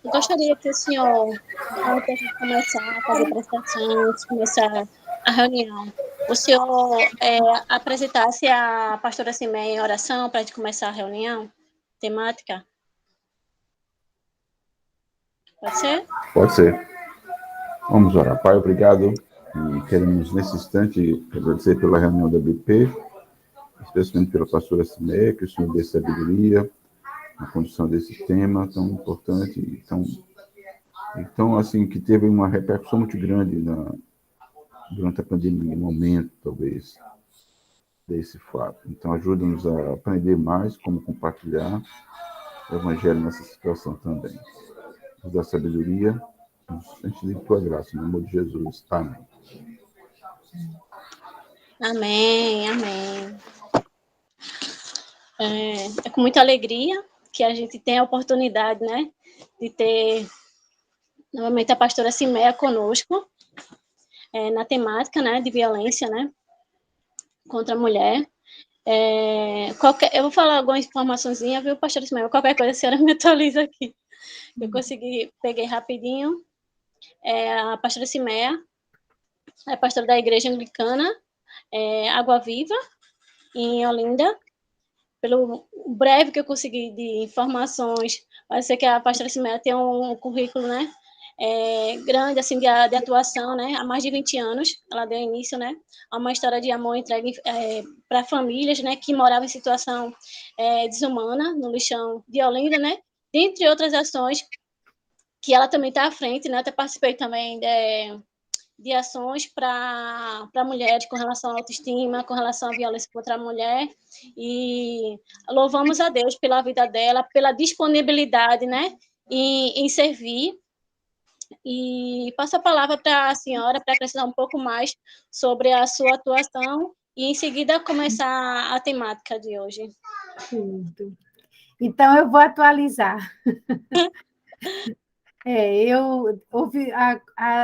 Eu gostaria que o senhor, antes de começar a fazer prestações, começar a reunião, o senhor apresentasse a pastora Cimeia em oração para a gente começar a reunião temática. Pode ser? Pode ser. Vamos orar. Pai, obrigado. E queremos, nesse instante, agradecer pela reunião da BP, especialmente pela pastora Cimeia, que o Senhor dê sabedoria na condução desse tema tão importante e tão assim, que teve uma repercussão muito grande durante a pandemia, no momento, talvez, desse fato. Então, ajuda-nos a aprender mais como compartilhar o Evangelho nessa situação também. Nos dá sabedoria, a gente lhe tua graça, no nome de Jesus. Amém. Amém, amém. É com muita alegria que a gente tem a oportunidade, né, de ter novamente a pastora Cimeia conosco, na temática, né, de violência, né, contra a mulher. Eu vou falar algumas informaçõezinhas, viu, pastora Cimeia? Qualquer coisa a senhora me atualiza aqui. Eu peguei rapidinho. A pastora Cimeia é pastora da Igreja Anglicana, Água Viva, em Olinda. Pelo breve que eu consegui de informações, parece ser que a pastora Cimeia tem um currículo, né, grande, assim, de atuação, né, há mais de 20 anos. Ela deu início, né, a uma história de amor entregue para famílias, né, que moravam em situação desumana, no lixão de Olinda, né, dentre outras ações, que ela também está à frente, né, eu até participei também de ações para mulheres com relação à autoestima, com relação à violência contra a mulher, e louvamos a Deus pela vida dela, pela disponibilidade, né, em servir, e passo a palavra para a senhora para acrescentar um pouco mais sobre a sua atuação e, em seguida, começar a temática de hoje. Tudo. Então, eu vou atualizar.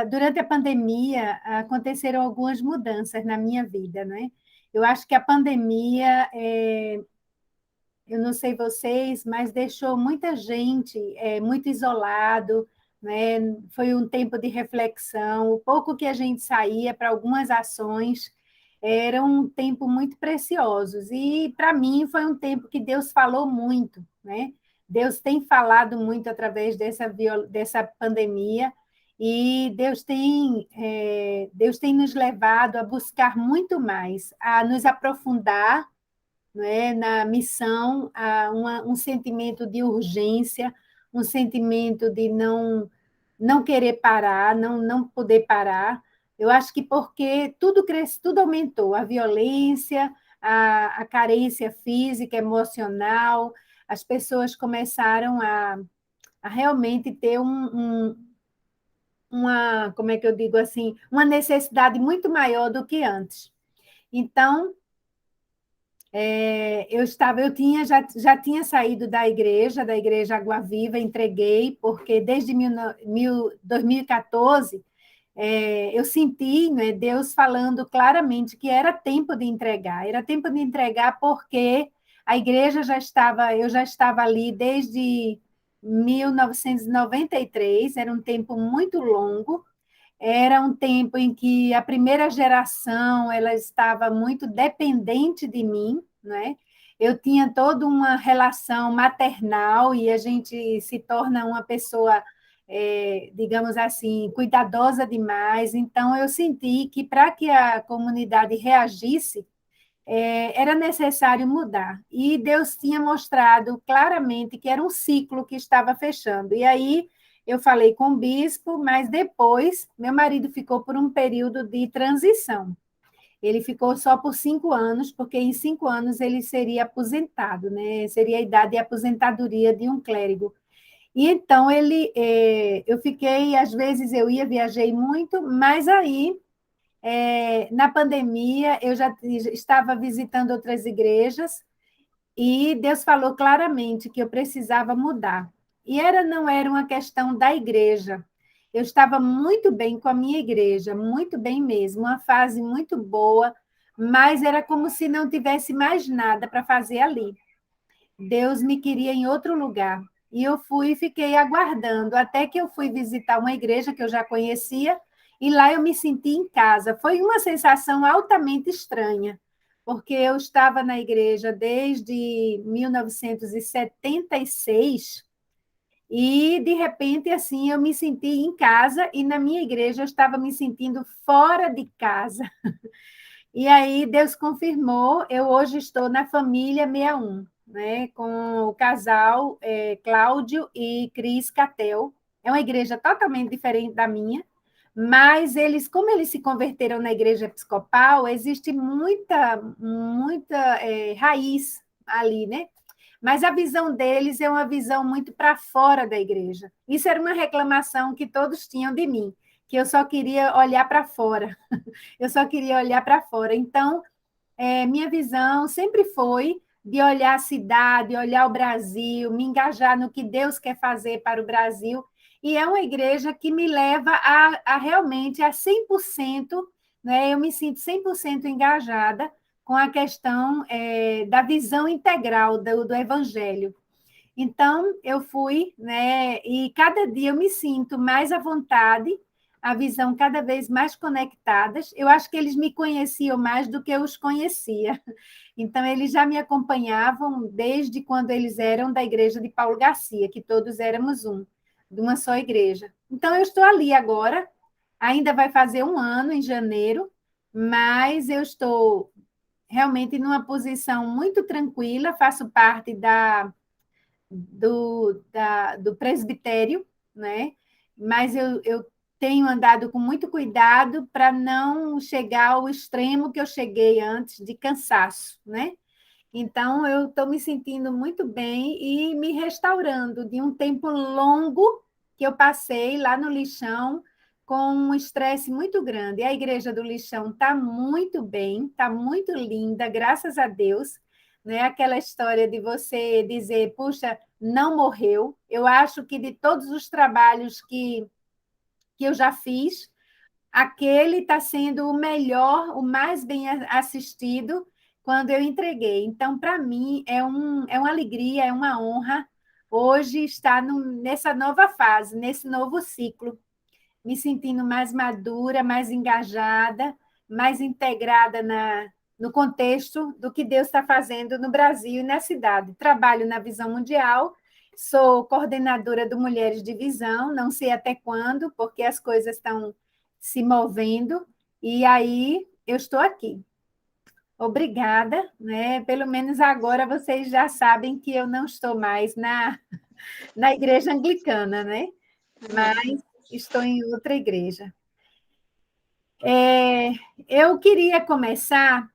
Durante a pandemia, aconteceram algumas mudanças na minha vida, né? Eu acho que a pandemia, eu não sei vocês, mas deixou muita gente muito isolado, né? Foi um tempo de reflexão. O pouco que a gente saía para algumas ações era um tempo muito precioso. E, para mim, foi um tempo que Deus falou muito, né? Deus tem falado muito através dessa pandemia, e Deus tem nos levado a buscar muito mais, a nos aprofundar, não é, na missão, um sentimento de urgência, um sentimento de não querer parar, não poder parar. Eu acho que porque tudo cresce, tudo aumentou, a violência, a carência física, emocional, as pessoas começaram a realmente ter como é que eu digo assim, uma necessidade muito maior do que antes. Então, já tinha saído da igreja Água Viva, entreguei, porque desde 2014 eu senti, né, Deus falando claramente que era tempo de entregar porque a igreja eu já estava ali desde 1993, era um tempo muito longo, era um tempo em que a primeira geração ela estava muito dependente de mim, né? Eu tinha toda uma relação maternal e a gente se torna uma pessoa, digamos assim, cuidadosa demais. Então, eu senti que para que a comunidade reagisse, era necessário mudar. E Deus tinha mostrado claramente que era um ciclo que estava fechando. E aí eu falei com o bispo, mas depois meu marido ficou por um período de transição. Ele ficou só por 5 anos, porque em 5 anos ele seria aposentado, né? Seria a idade de aposentadoria de um clérigo. E então eu fiquei, às vezes eu viajei muito, mas aí na pandemia, eu já estava visitando outras igrejas e Deus falou claramente que eu precisava mudar. E não era uma questão da igreja. Eu estava muito bem com a minha igreja, muito bem mesmo, uma fase muito boa, mas era como se não tivesse mais nada para fazer ali. Deus me queria em outro lugar. E eu fui e fiquei aguardando, até que eu fui visitar uma igreja que eu já conhecia, e lá eu me senti em casa. Foi uma sensação altamente estranha, porque eu estava na igreja desde 1976, e, de repente, assim, eu me senti em casa, e na minha igreja eu estava me sentindo fora de casa. E aí Deus confirmou, eu hoje estou na família 61, né, com o casal Cláudio e Cris Catel. É uma igreja totalmente diferente da minha, mas eles, como eles se converteram na igreja episcopal, existe muita raiz ali, né? Mas a visão deles é uma visão muito para fora da igreja. Isso era uma reclamação que todos tinham de mim, que eu só queria olhar para fora. Eu só queria olhar para fora. Então, minha visão sempre foi de olhar a cidade, olhar o Brasil, me engajar no que Deus quer fazer para o Brasil. E é uma igreja que me leva a realmente a 100%, né? Eu me sinto 100% engajada com a questão da visão integral do Evangelho. Então, eu fui, né? E cada dia eu me sinto mais à vontade, a visão cada vez mais conectadas. Eu acho que eles me conheciam mais do que eu os conhecia. Então, eles já me acompanhavam desde quando eles eram da igreja de Paulo Garcia, que todos éramos de uma só igreja. Então, eu estou ali agora, ainda vai fazer um ano em janeiro, mas eu estou realmente numa posição muito tranquila, faço parte do presbitério, né? Mas eu tenho andado com muito cuidado para não chegar ao extremo que eu cheguei antes de cansaço, né? Então, eu estou me sentindo muito bem e me restaurando de um tempo longo que eu passei lá no lixão com um estresse muito grande. A igreja do lixão está muito bem, está muito linda, graças a Deus. Né? Aquela história de você dizer, puxa, não morreu. Eu acho que de todos os trabalhos que eu já fiz, aquele está sendo o melhor, o mais bem assistido quando eu entreguei. Então, para mim, é uma alegria, é uma honra hoje estar nessa nova fase, nesse novo ciclo, me sentindo mais madura, mais engajada, mais integrada no contexto do que Deus está fazendo no Brasil e na cidade. Trabalho na Visão Mundial, sou coordenadora do Mulheres de Visão, não sei até quando, porque as coisas estão se movendo, e aí eu estou aqui. Obrigada, né? Pelo menos agora vocês já sabem que eu não estou mais na igreja anglicana, né? Mas estou em outra igreja. Eu queria começar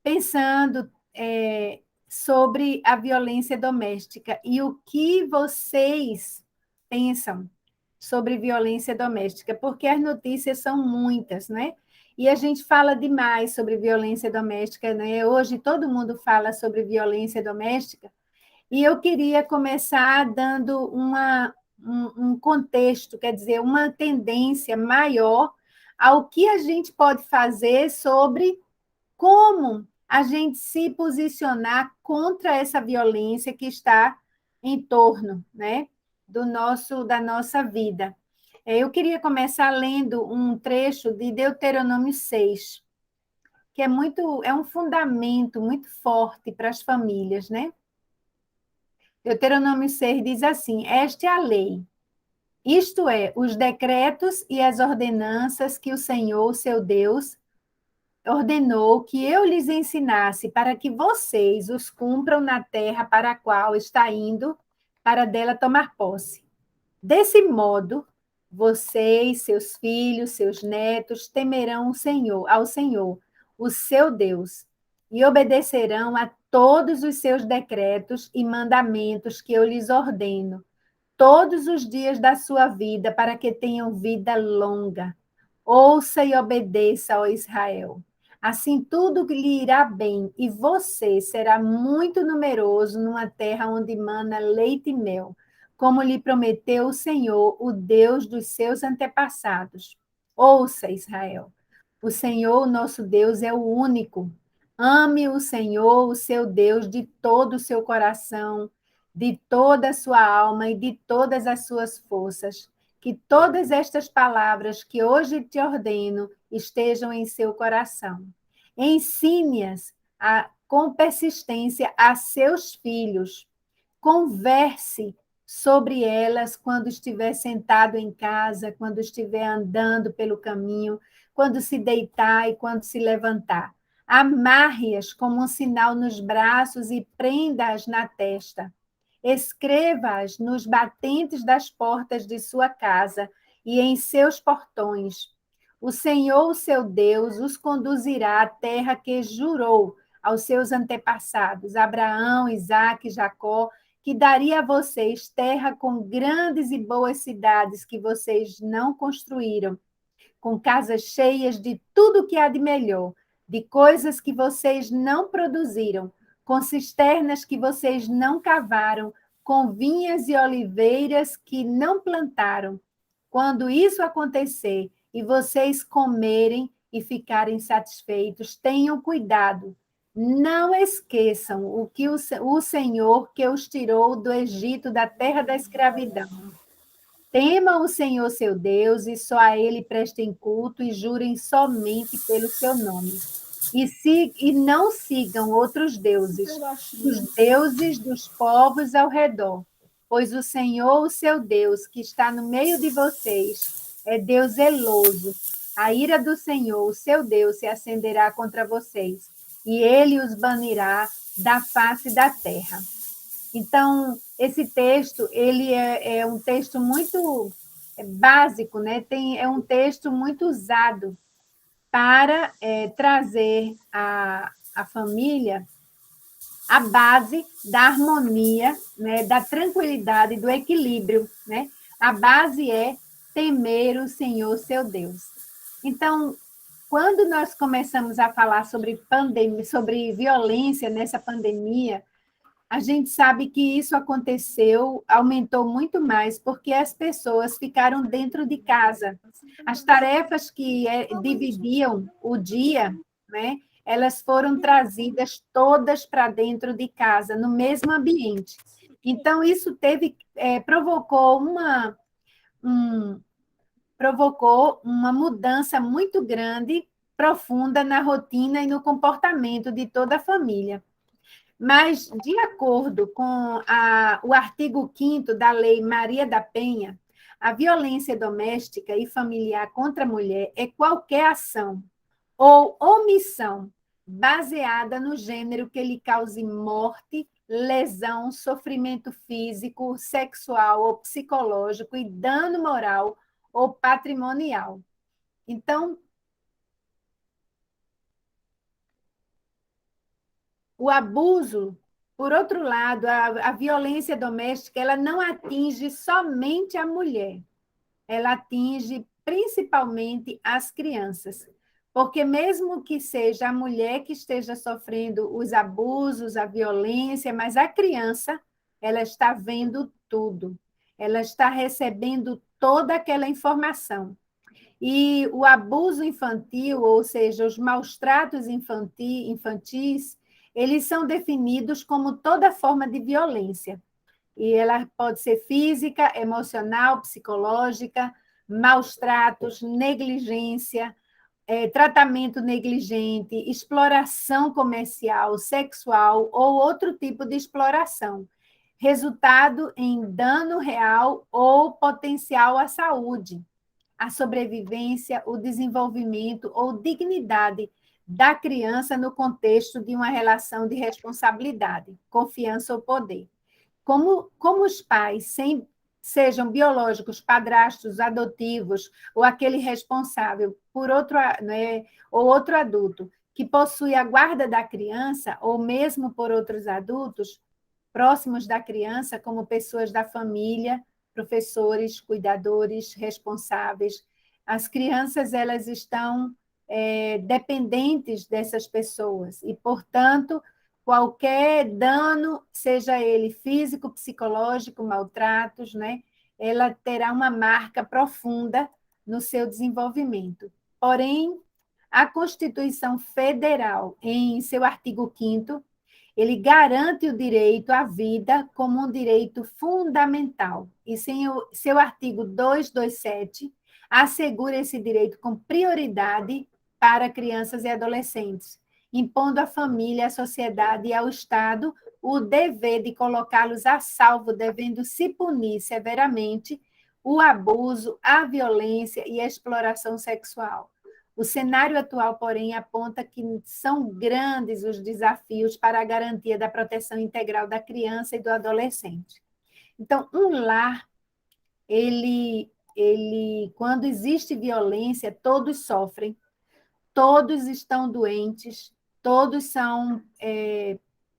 pensando sobre a violência doméstica e o que vocês pensam sobre violência doméstica, porque as notícias são muitas, né? E a gente fala demais sobre violência doméstica, né? Hoje todo mundo fala sobre violência doméstica, e eu queria começar dando um contexto, quer dizer, uma tendência maior ao que a gente pode fazer sobre como a gente se posicionar contra essa violência que está em torno, né, da nossa vida. Eu queria começar lendo um trecho de Deuteronômio 6, que é um fundamento muito forte para as famílias, né? Deuteronômio 6 diz assim: esta é a lei, isto é, os decretos e as ordenanças que o Senhor, seu Deus, ordenou que eu lhes ensinasse para que vocês os cumpram na terra para a qual está indo, para dela tomar posse. Desse modo, vocês, seus filhos, seus netos temerão ao Senhor, o seu Deus, e obedecerão a todos os seus decretos e mandamentos que eu lhes ordeno, todos os dias da sua vida, para que tenham vida longa. Ouça e obedeça, ó Israel. Assim tudo lhe irá bem, e você será muito numeroso numa terra onde mana leite e mel, como lhe prometeu o Senhor, o Deus dos seus antepassados. Ouça, Israel. O Senhor, nosso Deus, é o único. Ame o Senhor, o seu Deus, de todo o seu coração, de toda a sua alma e de todas as suas forças. Que todas estas palavras que hoje te ordeno estejam em seu coração. Ensine-as com persistência a seus filhos. Converse sobre elas quando estiver sentado em casa, quando estiver andando pelo caminho, quando se deitar e quando se levantar. Amarre-as como um sinal nos braços e prenda-as na testa. Escreva-as nos batentes das portas de sua casa e em seus portões. O Senhor, o seu Deus, os conduzirá à terra que jurou aos seus antepassados, Abraão, Isaque e Jacó, que daria a vocês terra com grandes e boas cidades que vocês não construíram, com casas cheias de tudo que há de melhor, de coisas que vocês não produziram, com cisternas que vocês não cavaram, com vinhas e oliveiras que não plantaram. Quando isso acontecer e vocês comerem e ficarem satisfeitos, tenham cuidado. Não esqueçam o Senhor que os tirou do Egito, da terra da escravidão. Temam o Senhor seu Deus e só a Ele prestem culto e jurem somente pelo seu nome. E não sigam outros deuses, os deuses dos povos ao redor, pois o Senhor, o seu Deus, que está no meio de vocês, é Deus zeloso. A ira do Senhor, o seu Deus, se acenderá contra vocês, e ele os banirá da face da terra. Então, esse texto ele é um texto muito básico, né? É um texto muito usado para trazer à família a base da harmonia, né? Da tranquilidade, do equilíbrio. Né? A base é temer o Senhor, seu Deus. Então, quando nós começamos a falar sobre pandemia, sobre violência nessa pandemia, a gente sabe que isso aconteceu, aumentou muito mais, porque as pessoas ficaram dentro de casa. As tarefas que dividiam o dia, né, elas foram trazidas todas para dentro de casa, no mesmo ambiente. Então, isso provocou uma mudança muito grande, profunda na rotina e no comportamento de toda a família. Mas, de acordo com o artigo 5º da Lei Maria da Penha, a violência doméstica e familiar contra a mulher é qualquer ação ou omissão baseada no gênero que lhe cause morte, lesão, sofrimento físico, sexual ou psicológico e dano moral ou patrimonial. Então, o abuso, por outro lado, a violência doméstica, ela não atinge somente a mulher, ela atinge principalmente as crianças, porque mesmo que seja a mulher que esteja sofrendo os abusos, a violência, mas a criança, ela está vendo tudo, ela está recebendo toda aquela informação. E o abuso infantil, ou seja, os maus tratos infantis, eles são definidos como toda forma de violência. E ela pode ser física, emocional, psicológica, maus tratos, negligência, tratamento negligente, exploração comercial, sexual ou outro tipo de exploração, resultado em dano real ou potencial à saúde, à sobrevivência, o desenvolvimento ou dignidade da criança no contexto de uma relação de responsabilidade, confiança ou poder. Como os pais, sejam biológicos, padrastos, adotivos, ou aquele responsável por outro, né, ou outro adulto, que possui a guarda da criança, ou mesmo por outros adultos, próximos da criança, como pessoas da família, professores, cuidadores, responsáveis. As crianças, elas estão dependentes dessas pessoas e, portanto, qualquer dano, seja ele físico, psicológico, maltratos, né, ela terá uma marca profunda no seu desenvolvimento. Porém, a Constituição Federal, em seu artigo 5º, Ele garante o direito à vida como um direito fundamental. E seu artigo 227 assegura esse direito com prioridade para crianças e adolescentes, impondo à família, à sociedade e ao Estado o dever de colocá-los a salvo, devendo se punir severamente o abuso, a violência e a exploração sexual. O cenário atual, porém, aponta que são grandes os desafios para a garantia da proteção integral da criança e do adolescente. Então, um lar, quando existe violência, todos sofrem, todos estão doentes, todos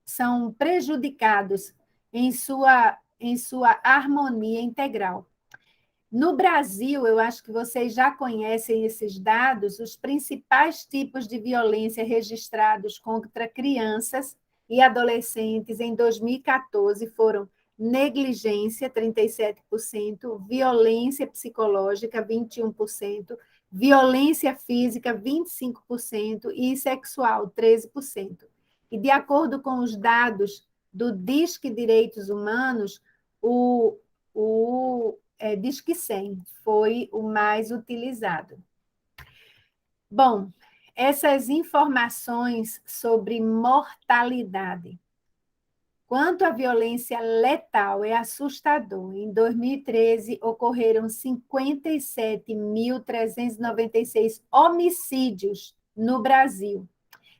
são prejudicados em sua harmonia integral. No Brasil, eu acho que vocês já conhecem esses dados, os principais tipos de violência registrados contra crianças e adolescentes em 2014 foram negligência, 37%, violência psicológica, 21%, violência física, 25%, e sexual, 13%. E, de acordo com os dados do Disque Direitos Humanos, o Disque 100 foi o mais utilizado. Bom, essas informações sobre mortalidade. Quanto à violência letal, é assustador. Em 2013, ocorreram 57.396 homicídios no Brasil.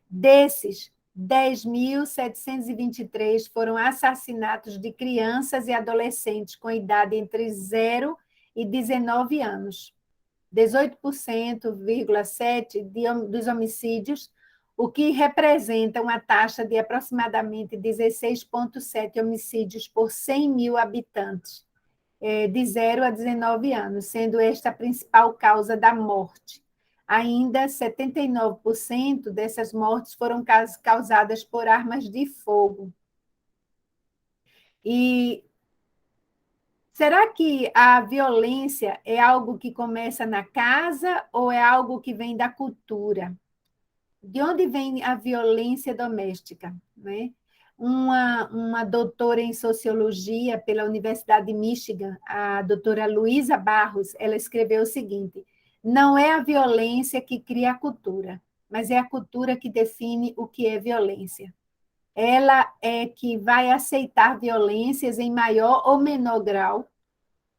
Desses, 10.723 foram assassinatos de crianças e adolescentes com idade entre 0 e 19 anos. 18,7% dos homicídios, o que representa uma taxa de aproximadamente 16,7 homicídios por 100 mil habitantes, de 0 a 19 anos, sendo esta a principal causa da morte. Ainda 79% dessas mortes foram causadas por armas de fogo. E será que a violência é algo que começa na casa ou é algo que vem da cultura? De onde vem a violência doméstica, né? Uma doutora em sociologia pela Universidade de Michigan, a doutora Luísa Barros, ela escreveu o seguinte: não é a violência que cria a cultura, mas é a cultura que define o que é violência. Ela é que vai aceitar violências em maior ou menor grau,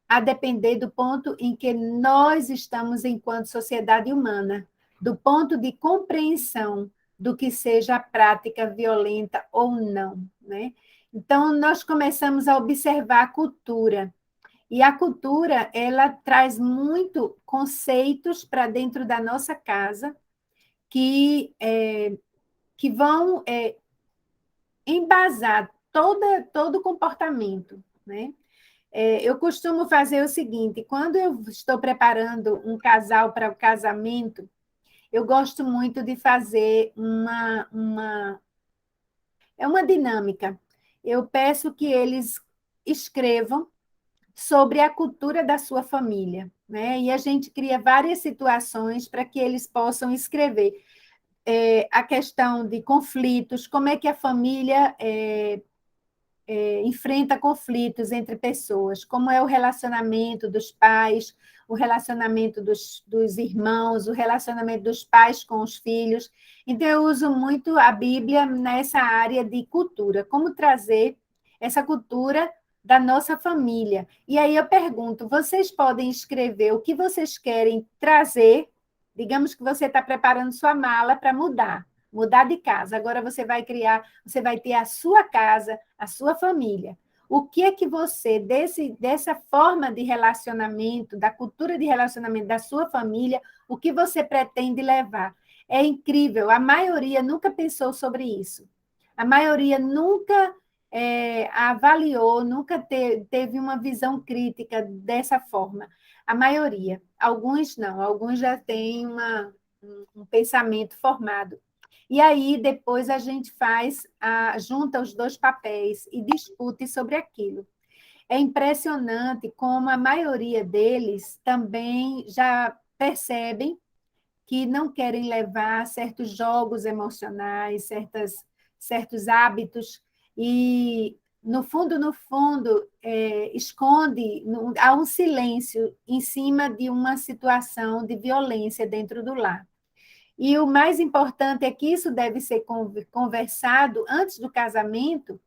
a depender do ponto em que nós estamos enquanto sociedade humana, do ponto de compreensão do que seja a prática violenta ou não, né? Então, nós começamos a observar a cultura, e a cultura, ela traz muito conceitos para dentro da nossa casa que vão embasar todo o comportamento, né? Eu costumo fazer o seguinte: quando eu estou preparando um casal para o casamento, eu gosto muito de fazer uma dinâmica. Eu peço que eles escrevam sobre a cultura da sua família, né? E a gente cria várias situações para que eles possam escrever a questão de conflitos, como é que a família enfrenta conflitos entre pessoas, como é o relacionamento dos pais, o relacionamento dos irmãos, o relacionamento dos pais com os filhos. Então, eu uso muito a Bíblia nessa área de cultura, como trazer essa cultura da nossa família. E aí eu pergunto, vocês podem escrever o que vocês querem trazer? Digamos que você está preparando sua mala para mudar de casa. Agora você vai ter a sua casa, a sua família. O que é que você, dessa forma de relacionamento, da cultura de relacionamento da sua família, o que você pretende levar? É incrível, a maioria nunca pensou sobre isso. A maioria nunca avaliou, nunca teve uma visão crítica dessa forma. A maioria. Alguns não, alguns já têm um pensamento formado. E aí, depois, a gente junta os dois papéis e discute sobre aquilo. É impressionante como a maioria deles também já percebem que não querem levar certos jogos emocionais, certos hábitos e, no fundo, esconde, há um silêncio em cima de uma situação de violência dentro do lar. E o mais importante é que isso deve ser conversado antes do casamento,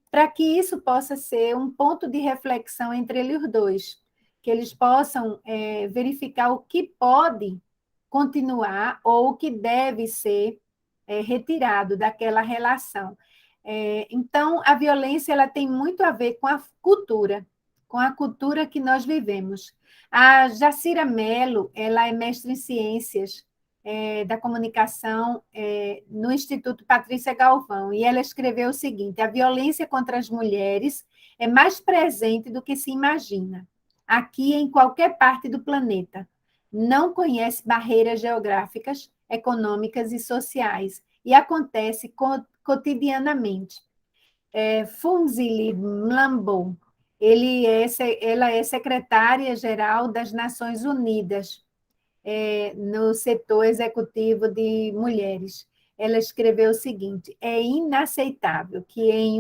para que isso possa ser um ponto de reflexão entre eles dois, que eles possam verificar o que pode continuar ou o que deve ser retirado daquela relação. Então, a violência ela tem muito a ver com a cultura que nós vivemos. A Jacira Mello, ela é mestre em ciências da comunicação no Instituto Patrícia Galvão, e ela escreveu o seguinte: a violência contra as mulheres é mais presente do que se imagina, aqui e em qualquer parte do planeta. Não conhece barreiras geográficas, econômicas e sociais, e acontece cotidianamente. Phumzile Mlambo, ela é secretária-geral das Nações Unidas, no setor executivo de mulheres. Ela escreveu o seguinte: é inaceitável que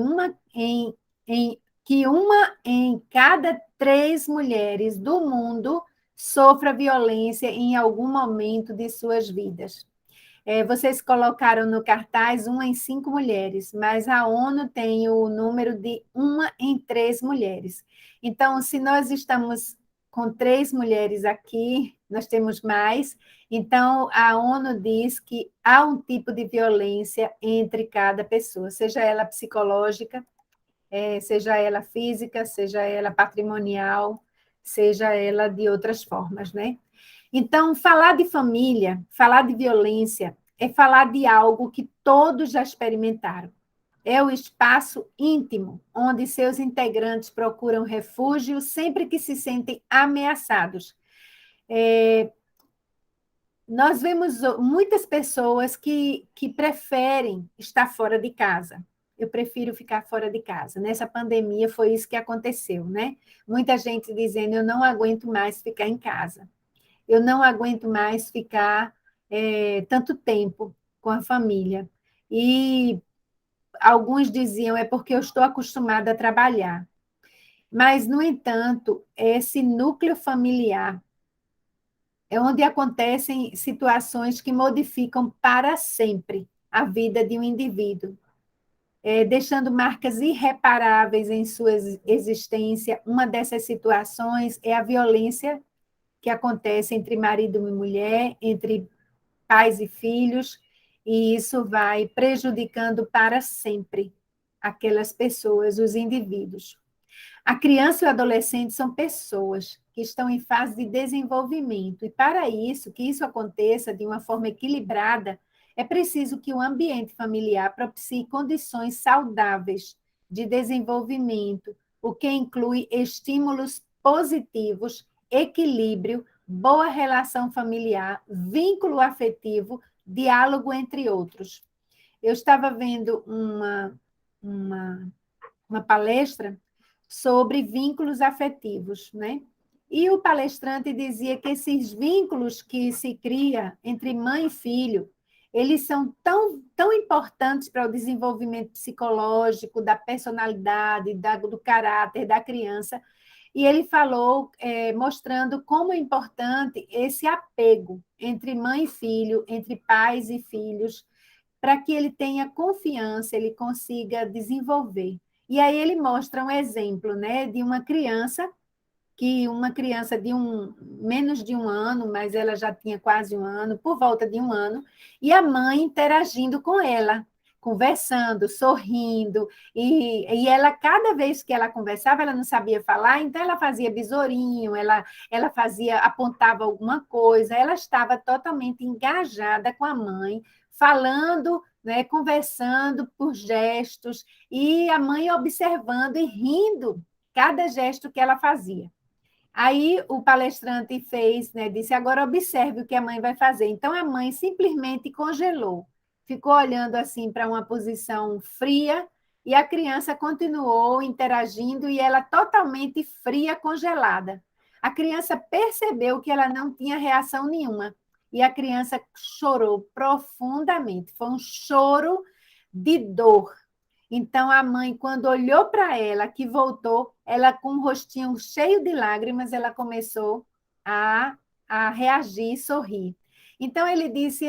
uma em cada 3 mulheres do mundo sofra violência em algum momento de suas vidas. Vocês colocaram no cartaz 1 em 5 mulheres, mas a ONU tem o número de 1 em 3 mulheres. Então, se nós estamos com 3 mulheres aqui, nós temos mais. Então, a ONU diz que há um tipo de violência entre cada pessoa, seja ela psicológica, seja ela física, seja ela patrimonial, seja ela de outras formas, né? Então, falar de família, falar de violência, é falar de algo que todos já experimentaram. É o espaço íntimo, onde seus integrantes procuram refúgio sempre que se sentem ameaçados. Nós vemos muitas pessoas que preferem estar fora de casa. Eu prefiro ficar fora de casa. Nessa pandemia foi isso que aconteceu, né? Muita gente dizendo: eu não aguento mais ficar em casa. Eu não aguento mais ficar tanto tempo com a família. E alguns diziam: é porque eu estou acostumada a trabalhar. Mas, no entanto, esse núcleo familiar é onde acontecem situações que modificam para sempre a vida de um indivíduo, deixando marcas irreparáveis em sua existência. Uma dessas situações é a violência que acontece entre marido e mulher, entre pais e filhos, e isso vai prejudicando para sempre aquelas pessoas, os indivíduos. A criança e o adolescente são pessoas que estão em fase de desenvolvimento, e para isso, que isso aconteça de uma forma equilibrada, é preciso que o ambiente familiar propicie condições saudáveis de desenvolvimento, o que inclui estímulos positivos, equilíbrio, boa relação familiar, vínculo afetivo, diálogo, entre outros. Eu estava vendo uma palestra sobre vínculos afetivos, né? E o palestrante dizia que esses vínculos que se cria entre mãe e filho, eles são tão importantes para o desenvolvimento psicológico, da personalidade, do caráter da criança. E ele falou, mostrando como é importante esse apego entre mãe e filho, entre pais e filhos, para que ele tenha confiança, ele consiga desenvolver. E aí ele mostra um exemplo, né, de uma criança de menos de 1 ano, mas ela já tinha quase 1 ano, por volta de 1 ano, e a mãe interagindo com ela, conversando, sorrindo, e ela, cada vez que ela conversava, ela não sabia falar, então ela fazia besourinho, ela apontava alguma coisa, ela estava totalmente engajada com a mãe, falando, né, conversando por gestos, e a mãe observando e rindo cada gesto que ela fazia. Aí o palestrante fez, né, disse: agora observe o que a mãe vai fazer. Então a mãe simplesmente congelou, ficou olhando assim para uma posição fria, e a criança continuou interagindo, e ela totalmente fria, congelada. A criança percebeu que ela não tinha reação nenhuma, e a criança chorou profundamente. Foi um choro de dor. Então, a mãe, quando olhou para ela, que voltou, ela com o rostinho cheio de lágrimas, ela começou a reagir, sorrir. Então, ele disse,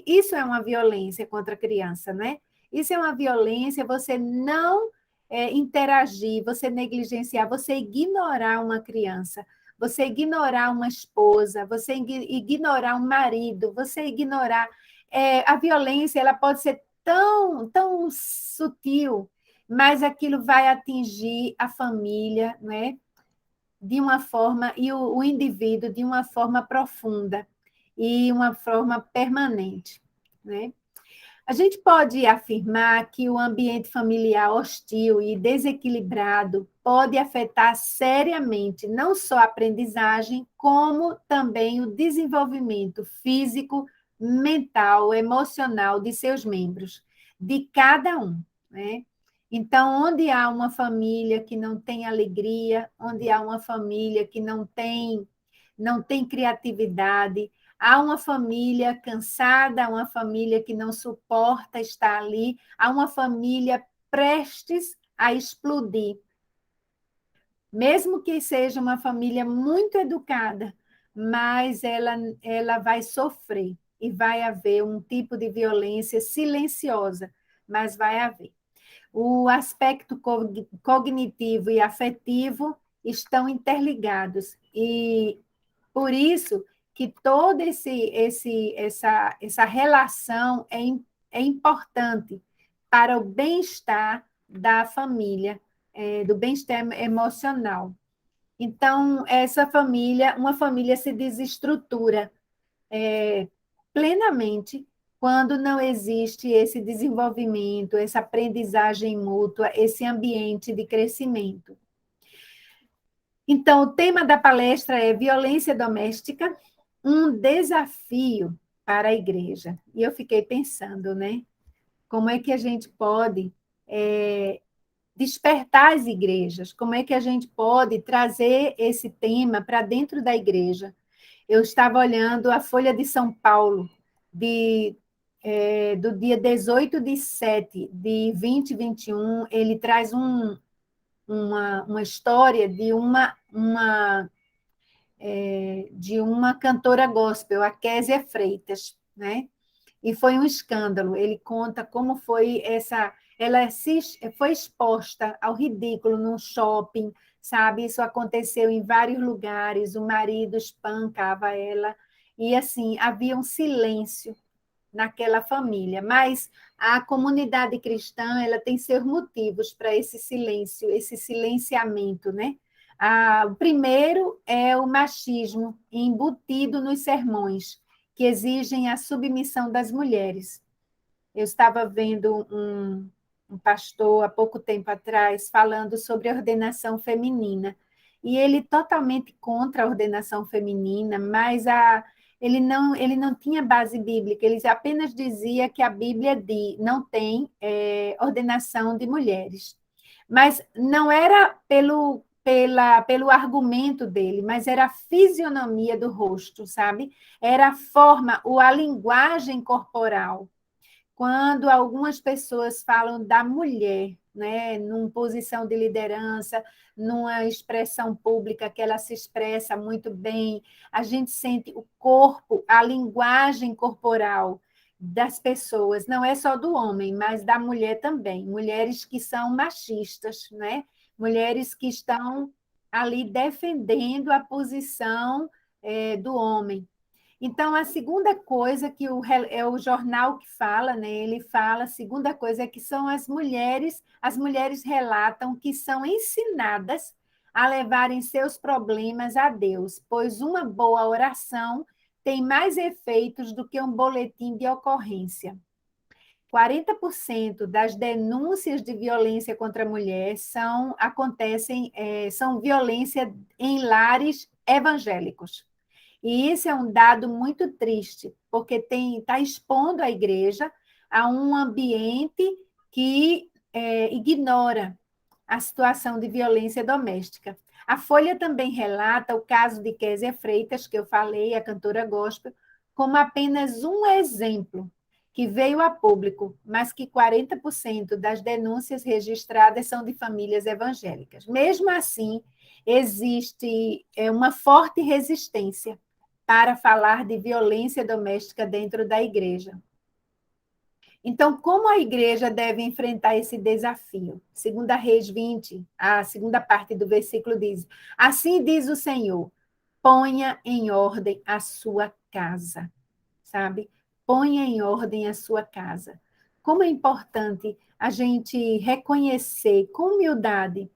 isso é uma violência contra a criança, né? Isso é uma violência, você não interagir, você negligenciar, você ignorar uma criança, você ignorar uma esposa, você ignorar um marido, você ignorar... a violência, ela pode ser tão sutil, mas aquilo vai atingir a família, né? De uma forma, e o indivíduo de uma forma profunda e uma forma permanente, né? A gente pode afirmar que o ambiente familiar hostil e desequilibrado pode afetar seriamente não só a aprendizagem, como também o desenvolvimento físico, mental, emocional de seus membros, de cada um, né? Então, onde há uma família que não tem alegria, onde há uma família que não tem criatividade, há uma família cansada, há uma família que não suporta estar ali, há uma família prestes a explodir. Mesmo que seja uma família muito educada, mas ela vai sofrer e vai haver um tipo de violência silenciosa, mas vai haver. O aspecto cognitivo e afetivo estão interligados e por isso que toda essa relação é importante para o bem-estar da família, do bem-estar emocional. Então, uma família se desestrutura plenamente quando não existe esse desenvolvimento, essa aprendizagem mútua, esse ambiente de crescimento. Então, o tema da palestra é violência doméstica, um desafio para a igreja. E eu fiquei pensando, né? Como é que a gente pode despertar as igrejas? Como é que a gente pode trazer esse tema para dentro da igreja? Eu estava olhando a Folha de São Paulo, do dia 18/7 de 2021, ele traz uma história de uma cantora gospel, a Késia Freitas, né? E foi um escândalo. Ele conta como foi ela foi exposta ao ridículo num shopping, sabe? Isso aconteceu em vários lugares, o marido espancava ela, e assim, havia um silêncio naquela família, mas a comunidade cristã, ela tem seus motivos para esse silêncio, esse silenciamento, né? O primeiro é o machismo embutido nos sermões, que exigem a submissão das mulheres. Eu estava vendo um pastor, há pouco tempo atrás, falando sobre a ordenação feminina, e ele totalmente contra a ordenação feminina, mas ele não tinha base bíblica, ele apenas dizia que a Bíblia não tem ordenação de mulheres. Mas não era pelo argumento dele, mas era a fisionomia do rosto, sabe? Era a forma, a linguagem corporal. Quando algumas pessoas falam da mulher, né, numa posição de liderança, numa expressão pública que ela se expressa muito bem, a gente sente o corpo, a linguagem corporal das pessoas, não é só do homem, mas da mulher também, mulheres que são machistas, né? Mulheres que estão ali defendendo a posição do homem. Então, a segunda coisa que é o jornal que fala, né? Ele fala, a segunda coisa é que são as mulheres relatam que são ensinadas a levarem seus problemas a Deus, pois uma boa oração tem mais efeitos do que um boletim de ocorrência. 40% das denúncias de violência contra a mulher são violência em lares evangélicos. E isso é um dado muito triste, porque está expondo a igreja a um ambiente que ignora a situação de violência doméstica. A Folha também relata o caso de Késia Freitas, que eu falei, a cantora gospel, como apenas um exemplo que veio a público, mas que 40% das denúncias registradas são de famílias evangélicas. Mesmo assim, existe uma forte resistência para falar de violência doméstica dentro da igreja. Então, como a igreja deve enfrentar esse desafio? Segundo a Reis 20, a segunda parte do versículo diz: assim diz o Senhor, ponha em ordem a sua casa, sabe? Ponha em ordem a sua casa. Como é importante a gente reconhecer com humildade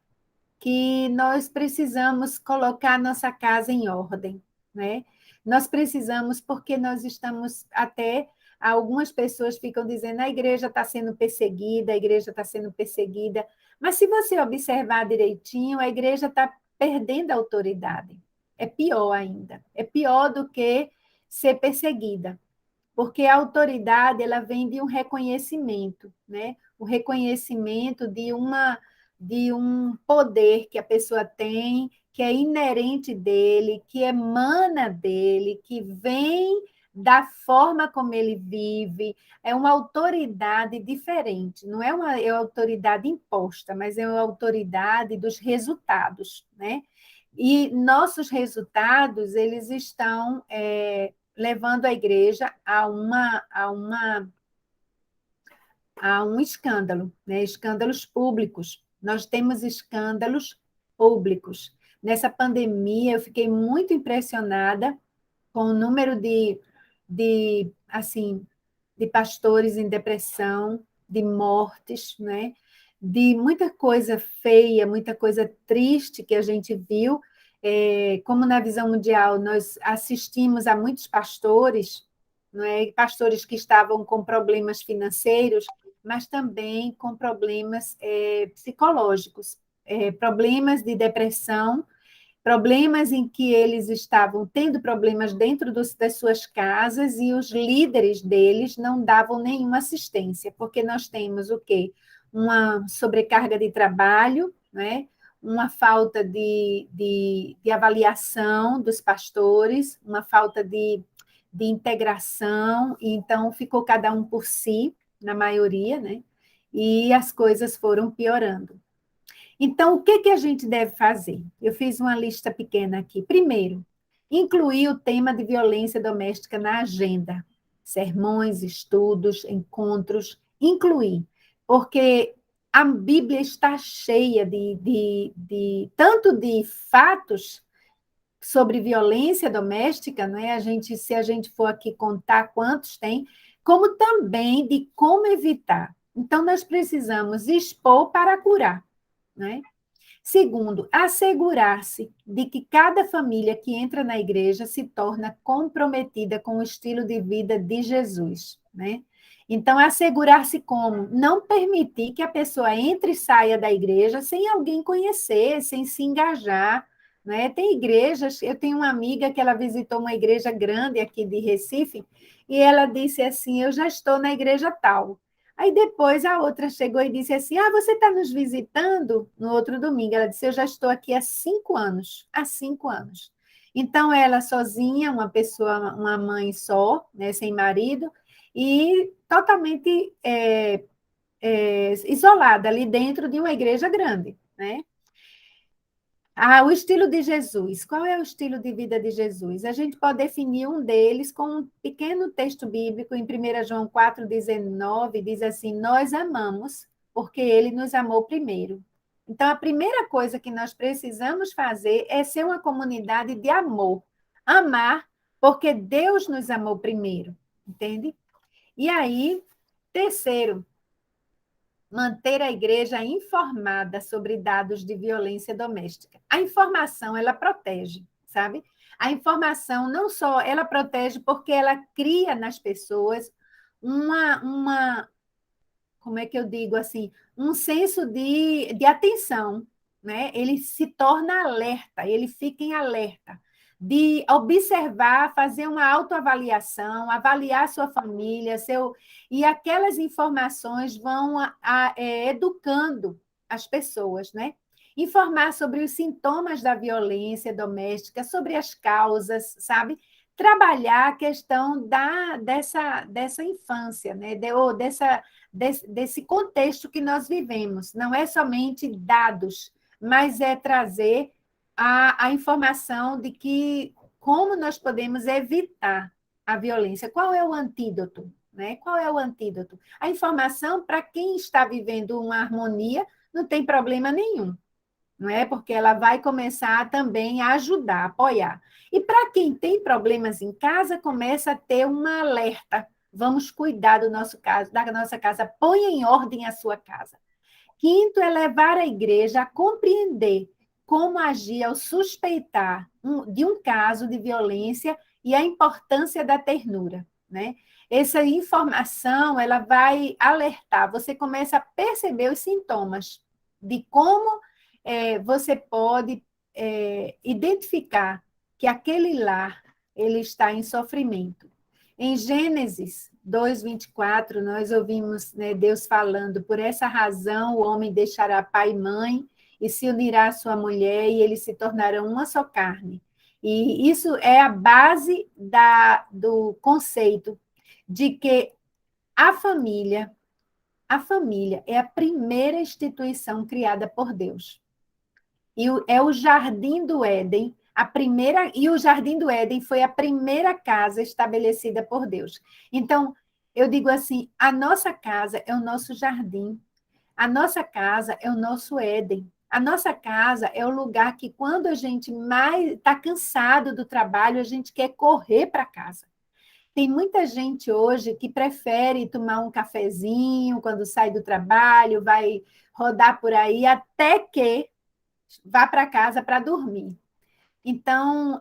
que nós precisamos colocar nossa casa em ordem, né? Nós precisamos, porque nós estamos até. Algumas pessoas ficam dizendo a igreja está sendo perseguida, a igreja está sendo perseguida. Mas se você observar direitinho, a igreja está perdendo a autoridade. É pior ainda. É pior do que ser perseguida. Porque a autoridade ela vem de um reconhecimento, né? O reconhecimento de um poder que a pessoa tem, que é inerente dele, que emana dele, que vem da forma como ele vive, é uma autoridade diferente, não é uma autoridade imposta, mas é uma autoridade dos resultados, né? E nossos resultados, eles estão levando a igreja a um escândalo, né? Escândalos públicos. Nós temos escândalos públicos. Nessa pandemia, eu fiquei muito impressionada com o número assim, de pastores em depressão, de mortes, né? De muita coisa feia, muita coisa triste que a gente viu. Como na visão mundial nós assistimos a muitos pastores, não é? Pastores que estavam com problemas financeiros, mas também com problemas psicológicos, problemas de depressão, problemas em que eles estavam tendo problemas dentro das suas casas e os líderes deles não davam nenhuma assistência, porque nós temos o quê? Uma sobrecarga de trabalho, né? Uma falta de avaliação dos pastores, uma falta de integração, e então ficou cada um por si, na maioria, né? E as coisas foram piorando. Então, o que a gente deve fazer? Eu fiz uma lista pequena aqui. Primeiro, incluir o tema de violência doméstica na agenda. Sermões, estudos, encontros, incluir. Porque a Bíblia está cheia tanto de fatos sobre violência doméstica, né? Se a gente for aqui contar quantos tem, como também de como evitar. Então, nós precisamos expor para curar, né? Segundo, assegurar-se de que cada família que entra na igreja se torna comprometida com o estilo de vida de Jesus, né? Então, assegurar-se como? Não permitir que a pessoa entre e saia da igreja sem alguém conhecer, sem se engajar, né? Tem igrejas, eu tenho uma amiga que ela visitou uma igreja grande aqui de Recife, e ela disse assim, eu já estou na igreja tal. Aí depois a outra chegou e disse assim, você está nos visitando no outro domingo? Ela disse, eu já estou aqui há 5 anos, há 5 anos. Então, ela sozinha, uma pessoa, uma mãe só, né, sem marido, e totalmente isolada ali dentro de uma igreja grande, né? O estilo de Jesus. Qual é o estilo de vida de Jesus? A gente pode definir um deles com um pequeno texto bíblico em 1 João 4,19, diz assim, nós amamos porque ele nos amou primeiro. Então, a primeira coisa que nós precisamos fazer é ser uma comunidade de amor. Amar porque Deus nos amou primeiro, entende? E aí, terceiro, manter a igreja informada sobre dados de violência doméstica. A informação, ela protege, sabe? A informação não só, ela protege porque ela cria nas pessoas como é que eu digo assim, um senso de atenção, né? Ele se torna alerta, ele fica em alerta de observar, fazer uma autoavaliação, avaliar sua família, e aquelas informações vão educando as pessoas, né? Informar sobre os sintomas da violência doméstica, sobre as causas, sabe? trabalhar a questão dessa infância, né? Ou desse contexto que nós vivemos. Não é somente dados, mas é trazer a informação de que como nós podemos evitar a violência. Qual é o antídoto? Né? Qual é o antídoto? A informação, para quem está vivendo uma harmonia, não tem problema nenhum, não é? Porque ela vai começar também a ajudar, a apoiar. E para quem tem problemas em casa, começa a ter um alerta. Vamos cuidar do nosso caso, da nossa casa, ponha em ordem a sua casa. Quinto é levar a igreja a compreender como agir ao suspeitar de um caso de violência e a importância da ternura, né? Essa informação, ela vai alertar, você começa a perceber os sintomas de como você pode identificar que aquele lar ele está em sofrimento. Em Gênesis 2:24, nós ouvimos, né, Deus falando: por essa razão o homem deixará pai e mãe e se unirá à sua mulher e eles se tornarão uma só carne. E isso é a base do conceito de que a família é a primeira instituição criada por Deus. E é o Jardim do Éden, e o Jardim do Éden foi a primeira casa estabelecida por Deus. Então, eu digo assim, a nossa casa é o nosso jardim, a nossa casa é o nosso Éden, a nossa casa é o lugar que, quando a gente mais está cansado do trabalho, a gente quer correr para casa. Tem muita gente hoje que prefere tomar um cafezinho quando sai do trabalho, vai rodar por aí, até que vá para casa para dormir. Então,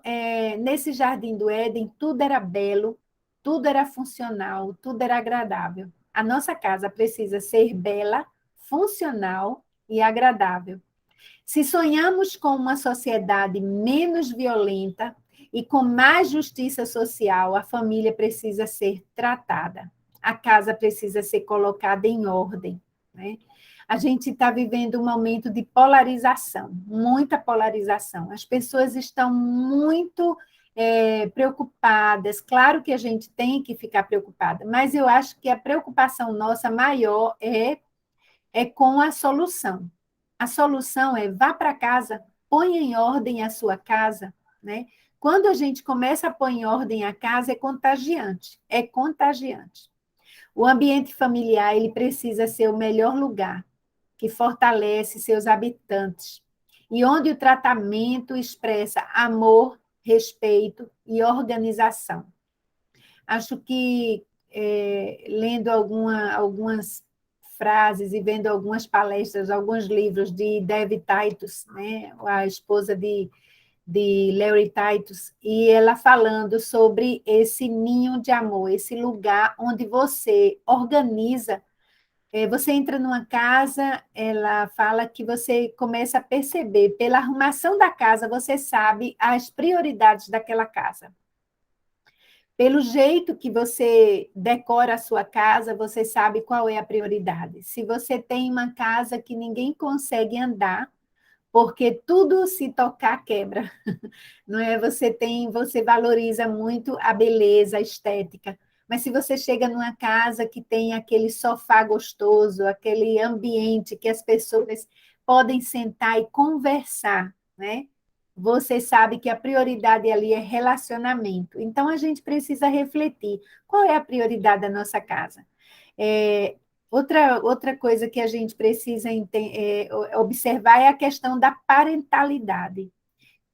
nesse Jardim do Éden, tudo era belo, tudo era funcional, tudo era agradável. A nossa casa precisa ser bela, funcional e agradável. Se sonhamos com uma sociedade menos violenta e com mais justiça social, a família precisa ser tratada. A casa precisa ser colocada em ordem, né? A gente está vivendo um momento de polarização, muita polarização. As pessoas estão muito preocupadas. Claro que a gente tem que ficar preocupada, mas eu acho que a preocupação nossa maior é com a solução. A solução é: vá para casa, ponha em ordem a sua casa, né? Quando a gente começa a pôr em ordem a casa, é contagiante, é contagiante. O ambiente familiar, ele precisa ser o melhor lugar, que fortalece seus habitantes, e onde o tratamento expressa amor, respeito e organização. Acho que, lendo algumas frases e vendo algumas palestras, alguns livros de Debbie Titus, né, a esposa de Larry Titus, e ela falando sobre esse ninho de amor, esse lugar onde você organiza. Você entra numa casa, ela fala que você começa a perceber, pela arrumação da casa, você sabe as prioridades daquela casa. Pelo jeito que você decora a sua casa, você sabe qual é a prioridade. Se você tem uma casa que ninguém consegue andar, porque tudo se tocar quebra, não é? Você valoriza muito a beleza, a estética. Mas se você chega numa casa que tem aquele sofá gostoso, aquele ambiente que as pessoas podem sentar e conversar, né? Você sabe que a prioridade ali é relacionamento. Então, a gente precisa refletir. Qual é a prioridade da nossa casa? Outra coisa que a gente precisa observar é a questão da parentalidade.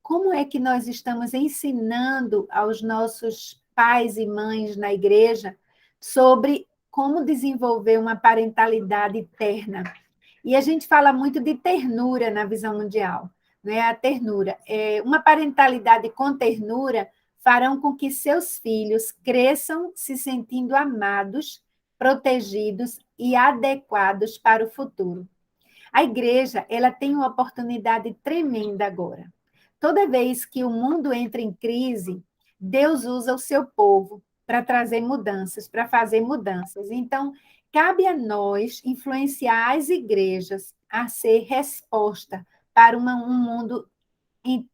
Como é que nós estamos ensinando aos nossos pais e mães na igreja sobre como desenvolver uma parentalidade terna? E a gente fala muito de ternura na visão mundial, né? A ternura. Uma parentalidade com ternura farão com que seus filhos cresçam se sentindo amados, protegidos e adequados para o futuro. A igreja, ela tem uma oportunidade tremenda agora. Toda vez que o mundo entra em crise, Deus usa o seu povo para trazer mudanças, para fazer mudanças. Então, cabe a nós influenciar as igrejas a ser resposta para um mundo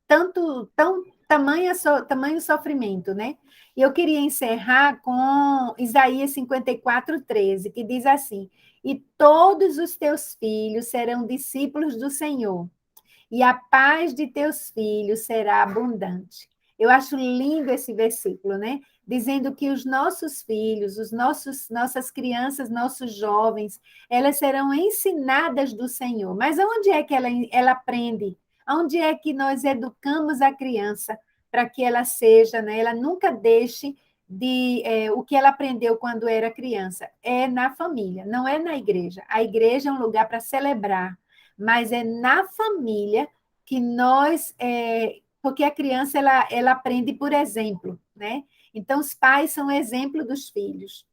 tão tamanho sofrimento, né? E eu queria encerrar com Isaías 54:13, que diz assim: e todos os teus filhos serão discípulos do Senhor, e a paz de teus filhos será abundante. Eu acho lindo esse versículo, né? Dizendo que os nossos filhos, nossas crianças, nossos jovens, elas serão ensinadas do Senhor. Mas onde é que ela aprende? Onde é que nós educamos a criança para que ela seja, né? Ela nunca deixe o que ela aprendeu quando era criança. É na família, não é na igreja. A igreja é um lugar para celebrar, mas é na família que nós... porque a criança ela aprende por exemplo, né? Então, os pais são exemplo dos filhos.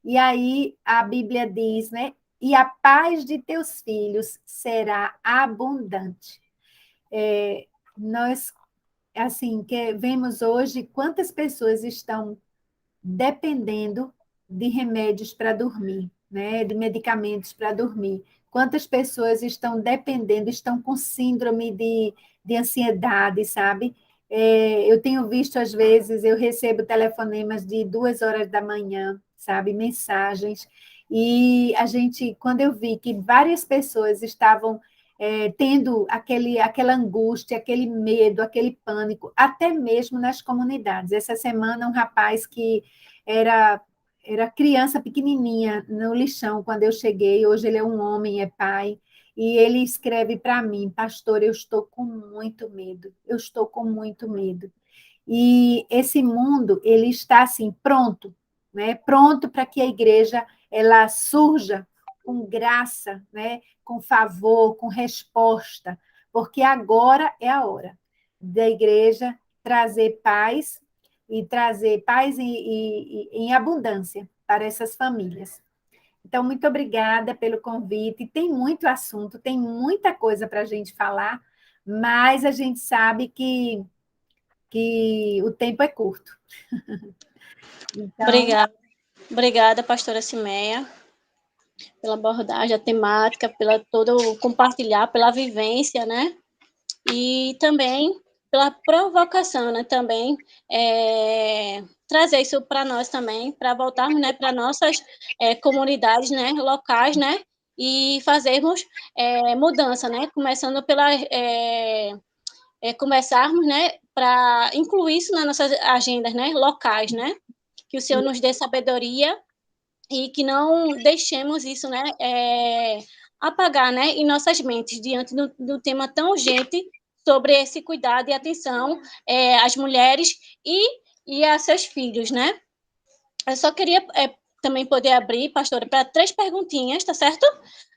E aí a Bíblia diz, né? E a paz de teus filhos será abundante. Nós, assim, que vemos hoje quantas pessoas estão dependendo de remédios para dormir, né? De medicamentos para dormir. Quantas pessoas estão dependendo, estão com síndrome de ansiedade, sabe? Eu tenho visto, às vezes, eu recebo telefonemas de 2 horas da manhã, sabe? Mensagens. E quando eu vi que várias pessoas estavam tendo aquela angústia, aquele medo, aquele pânico, até mesmo nas comunidades. Essa semana, um rapaz que era criança pequenininha no lixão quando eu cheguei, hoje ele é um homem, é pai, e ele escreve para mim: pastor, eu estou com muito medo, eu estou com muito medo. E esse mundo, ele está assim, pronto, né? Pronto para que a igreja ela surja com graça, né? Com favor, com resposta, porque agora é a hora da igreja trazer paz e trazer paz em abundância para essas famílias. Então, muito obrigada pelo convite. Tem muito assunto, tem muita coisa para a gente falar, mas a gente sabe que o tempo é curto. Então... Obrigada, pastora Cimeia, pela abordagem, a temática, pela todo o compartilhar, pela vivência, né? E também pela provocação, né? Também trazer isso para nós também, para voltarmos, né, para nossas comunidades, né, locais, né? E fazermos mudança, né? Começando pela começarmos, né, para incluir isso nas nossas agendas, né, locais, né? Que o Senhor nos dê sabedoria e que não deixemos isso, né, apagar, né, em nossas mentes diante do tema tão urgente sobre esse cuidado e atenção às mulheres e a seus filhos, né? Eu só queria também poder abrir, pastora, para 3 perguntinhas, tá certo?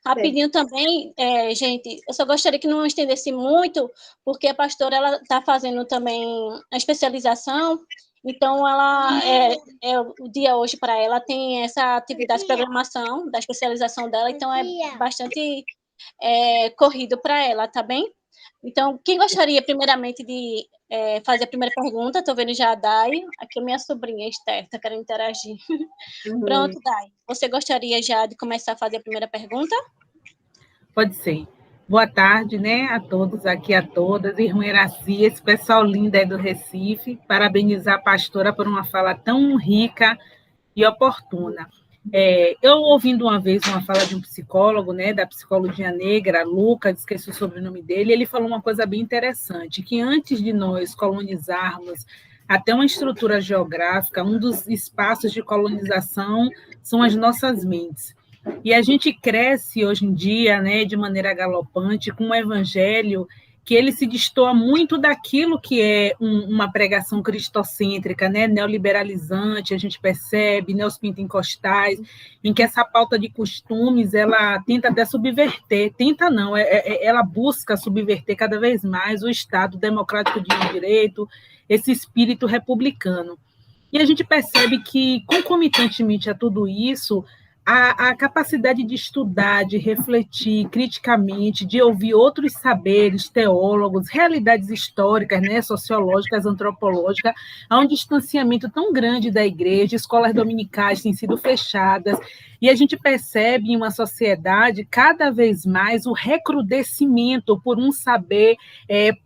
Rapidinho também, gente, eu só gostaria que não estendesse muito, porque a pastora ela está fazendo também a especialização, então ela o dia hoje para ela tem essa atividade de programação da especialização dela, então é bastante corrido para ela, tá bem? Então, quem gostaria primeiramente de fazer a primeira pergunta? Estou vendo já a Dai, aqui a minha sobrinha Esther, está querendo interagir. Pronto, Dai. Você gostaria já de começar a fazer a primeira pergunta? Pode ser. Boa tarde, né, a todos aqui, a todas, irmã Iraci, esse pessoal lindo aí do Recife, parabenizar a pastora por uma fala tão rica e oportuna. Eu ouvindo uma vez uma fala de um psicólogo, né, da psicologia negra, Lucas, esqueci o sobrenome dele, ele falou uma coisa bem interessante, que antes de nós colonizarmos até uma estrutura geográfica, um dos espaços de colonização são as nossas mentes. E a gente cresce hoje em dia, né, de maneira galopante, com um evangelho que ele se destoa muito daquilo que é uma pregação cristocêntrica, né, neoliberalizante, a gente percebe, né, os pentecostais, em que essa pauta de costumes, ela tenta até subverter, tenta não, ela busca subverter cada vez mais o Estado democrático de direito, esse espírito republicano. E a gente percebe que, concomitantemente a tudo isso, a capacidade de estudar, de refletir criticamente, de ouvir outros saberes, teólogos, realidades históricas, né, sociológicas, antropológicas, há um distanciamento tão grande da igreja, escolas dominicais têm sido fechadas, e a gente percebe em uma sociedade cada vez mais o recrudescimento por um saber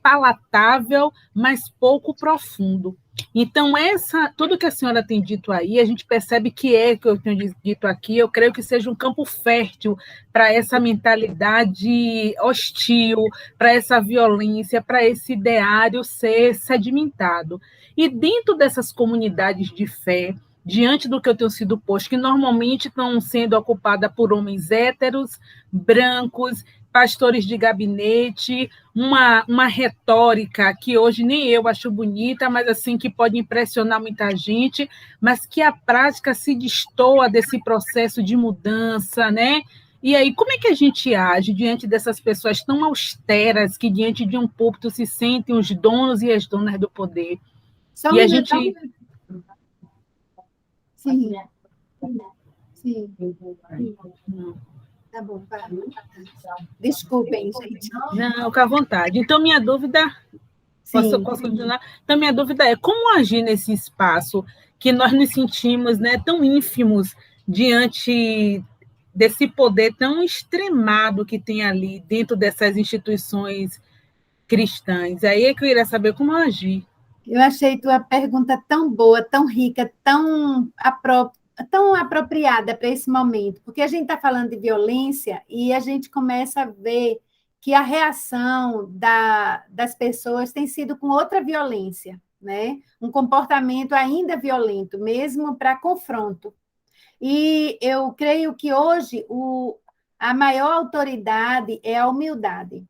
palatável, mas pouco profundo. Então, tudo que a senhora tem dito aí, a gente percebe que que eu tenho dito aqui, eu creio que seja um campo fértil para essa mentalidade hostil, para essa violência, para esse ideário ser sedimentado. E dentro dessas comunidades de fé, diante do que eu tenho sido posto, que normalmente estão sendo ocupadas por homens héteros, brancos, pastores de gabinete, uma retórica que hoje nem eu acho bonita, mas assim que pode impressionar muita gente, mas que a prática se destoa desse processo de mudança, né? E aí, como é que a gente age diante dessas pessoas tão austeras que diante de um púlpito se sentem os donos e as donas do poder? Só um E a minuto. gente... Sim. Sim. Tá bom, vai. Desculpem, gente. Não, fica à vontade. Então, minha dúvida... Posso continuar? Então, minha dúvida é como agir nesse espaço que nós nos sentimos, né, tão ínfimos diante desse poder tão extremado que tem ali dentro dessas instituições cristãs. Aí é que eu iria saber como agir. Eu achei tua pergunta tão boa, tão rica, tão apropriada para esse momento, porque a gente está falando de violência e a gente começa a ver que a reação das pessoas tem sido com outra violência, né? Um comportamento ainda violento, mesmo para confronto. E eu creio que hoje a maior autoridade é a humildade,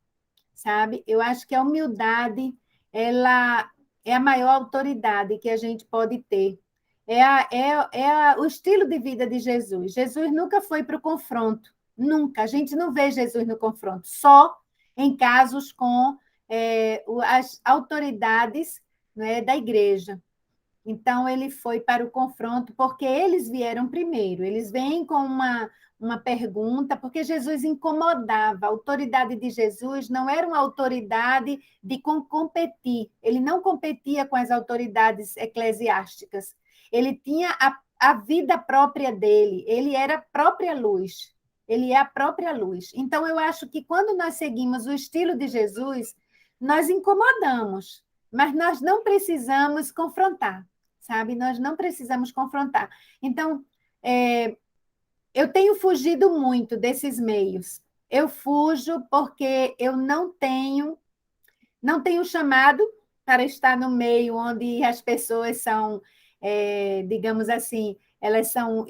sabe? Eu acho que a humildade ela é a maior autoridade que a gente pode ter. O estilo de vida de Jesus. Jesus nunca foi para o confronto, nunca. A gente não vê Jesus no confronto, só em casos com as autoridades, né, da igreja. Então, ele foi para o confronto porque eles vieram primeiro. Eles vêm com uma pergunta, porque Jesus incomodava. A autoridade de Jesus não era uma autoridade de competir. Ele não competia com as autoridades eclesiásticas. Ele tinha a vida própria dele. Ele era a própria luz. Ele é a própria luz. Então, eu acho que quando nós seguimos o estilo de Jesus, nós incomodamos, mas nós não precisamos confrontar, sabe? Nós não precisamos confrontar. Então, eu tenho fugido muito desses meios. Eu fujo porque eu não tenho chamado para estar no meio onde as pessoas são, digamos assim, elas são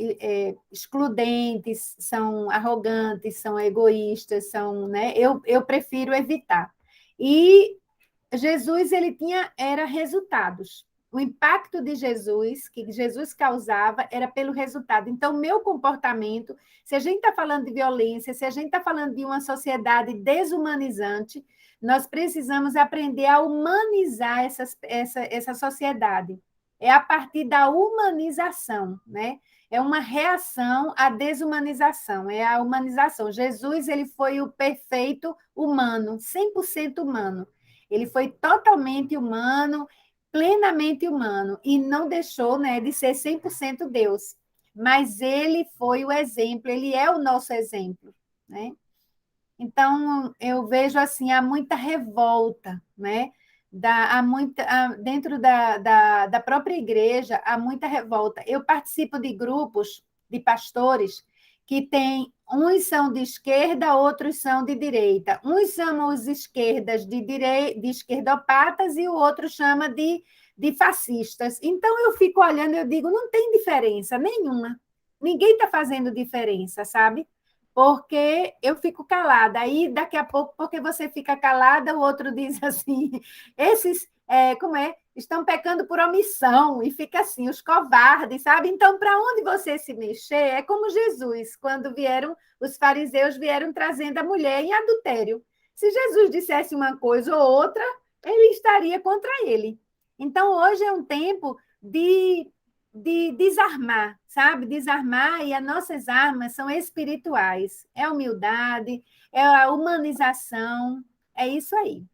excludentes, são arrogantes, são egoístas, né? Eu prefiro evitar. E Jesus era resultados. O impacto de Jesus, que Jesus causava, era pelo resultado. Então, meu comportamento, se a gente está falando de violência, se a gente está falando de uma sociedade desumanizante, nós precisamos aprender a humanizar essa sociedade. É a partir da humanização, né? É uma reação à desumanização, é a humanização. Jesus, ele foi o perfeito humano, 100% humano. Ele foi totalmente humano, plenamente humano, e não deixou, né, de ser 100% Deus. Mas ele foi o exemplo, ele é o nosso exemplo, né? Então, eu vejo assim, há muita revolta, né? Dentro da própria igreja, há muita revolta. Eu participo de grupos de pastores que têm, uns são de esquerda, outros são de direita. Uns chamam os esquerdas de esquerdopatas e o outro chama de fascistas. Então, eu fico olhando e eu digo, não tem diferença nenhuma. Ninguém está fazendo diferença, sabe? Porque eu fico calada. Aí, daqui a pouco, porque você fica calada, o outro diz assim, esses, estão pecando por omissão, e fica assim, os covardes, sabe? Então, para onde você se mexer, é como Jesus, quando os fariseus vieram trazendo a mulher em adultério. Se Jesus dissesse uma coisa ou outra, ele estaria contra ele. Então, hoje é um tempo de de desarmar, sabe? Desarmar, e as nossas armas são espirituais. É a humildade, é a humanização, é isso aí.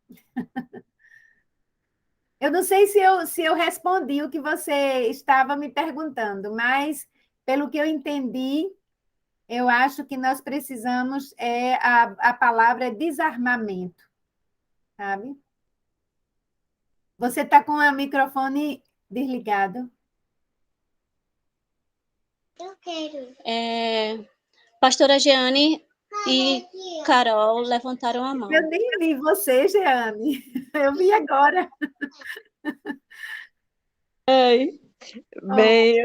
Eu não sei se eu respondi o que você estava me perguntando, mas, pelo que eu entendi, eu acho que nós precisamos, a palavra é desarmamento, sabe? Você está com o microfone desligado. Eu quero. Pastora Jeane e Carol levantaram a mão. Eu nem vi você, Jeane. Eu vi agora. Bem,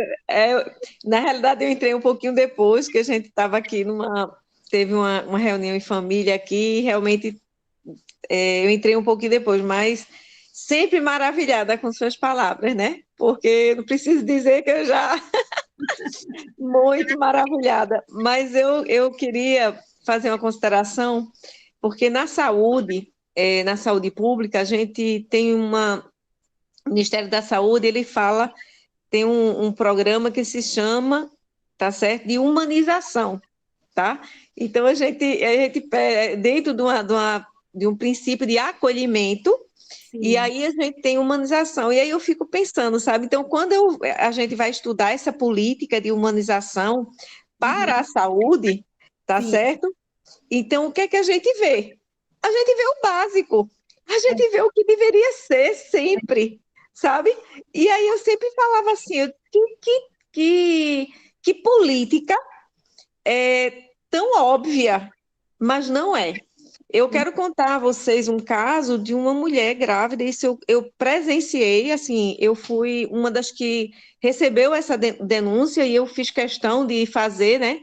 na realidade eu entrei um pouquinho depois, que a gente estava aqui teve uma reunião em família aqui, e realmente eu entrei um pouquinho depois, mas sempre maravilhada com suas palavras, né? Porque não preciso dizer que eu já muito maravilhada. Mas eu queria fazer uma consideração, porque na saúde pública, a gente tem o Ministério da Saúde, ele fala, tem um programa que se chama, tá certo, de humanização, tá? Então, a gente dentro de um princípio de acolhimento, Sim. e aí a gente tem humanização. E aí eu fico pensando, sabe? Então, quando a gente vai estudar essa política de humanização para a saúde, tá Sim. certo? Então, o que é que a gente vê? A gente vê o básico, a gente vê o que deveria ser sempre, sabe? E aí eu sempre falava assim, que política é tão óbvia, mas não é. Eu quero contar a vocês um caso de uma mulher grávida, isso eu presenciei, assim, eu fui uma das que recebeu essa denúncia e eu fiz questão de fazer, né,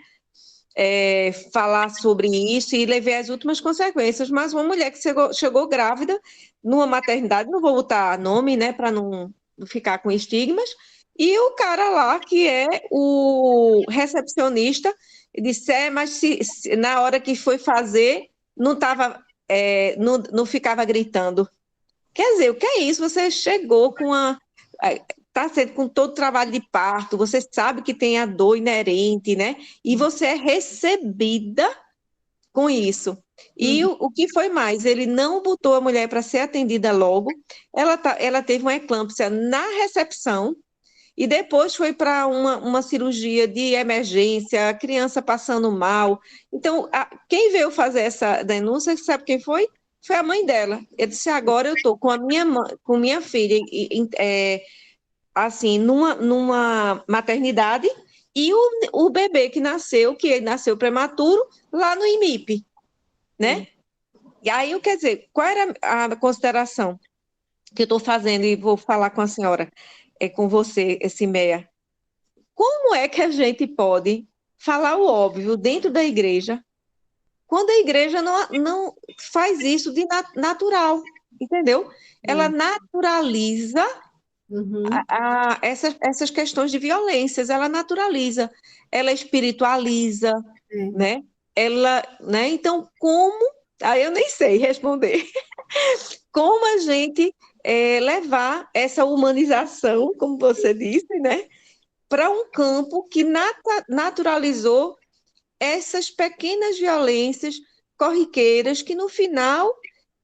falar sobre isso e levei as últimas consequências, mas uma mulher que chegou grávida numa maternidade, não vou botar nome, né, para não ficar com estigmas, e o cara lá, que é o recepcionista, disse, mas na hora que foi fazer, não tava, não ficava gritando. Quer dizer, o que é isso? Você chegou com está sendo com todo o trabalho de parto, você sabe que tem a dor inerente, né? E você é recebida com isso. E o que foi mais? Ele não botou a mulher para ser atendida logo, ela teve uma eclâmpsia na recepção, e depois foi para uma cirurgia de emergência, a criança passando mal. Então, quem veio fazer essa denúncia, sabe quem foi? Foi a mãe dela. Eu disse, agora eu estou com a minha mãe, com minha filha, assim, numa maternidade, e o bebê que nasceu prematuro, lá no IMIP, né? E aí, quer dizer, qual era a consideração que eu estou fazendo, e vou falar com a senhora, com você, Simeia? Como é que a gente pode falar o óbvio dentro da igreja, quando a igreja não faz isso de natural, entendeu? Ela naturaliza essas questões de violências, ela naturaliza, ela espiritualiza, né? Né? Então, aí eu nem sei responder. Como a gente levar essa humanização, como você disse, né? Para um campo que naturalizou essas pequenas violências corriqueiras que, no final,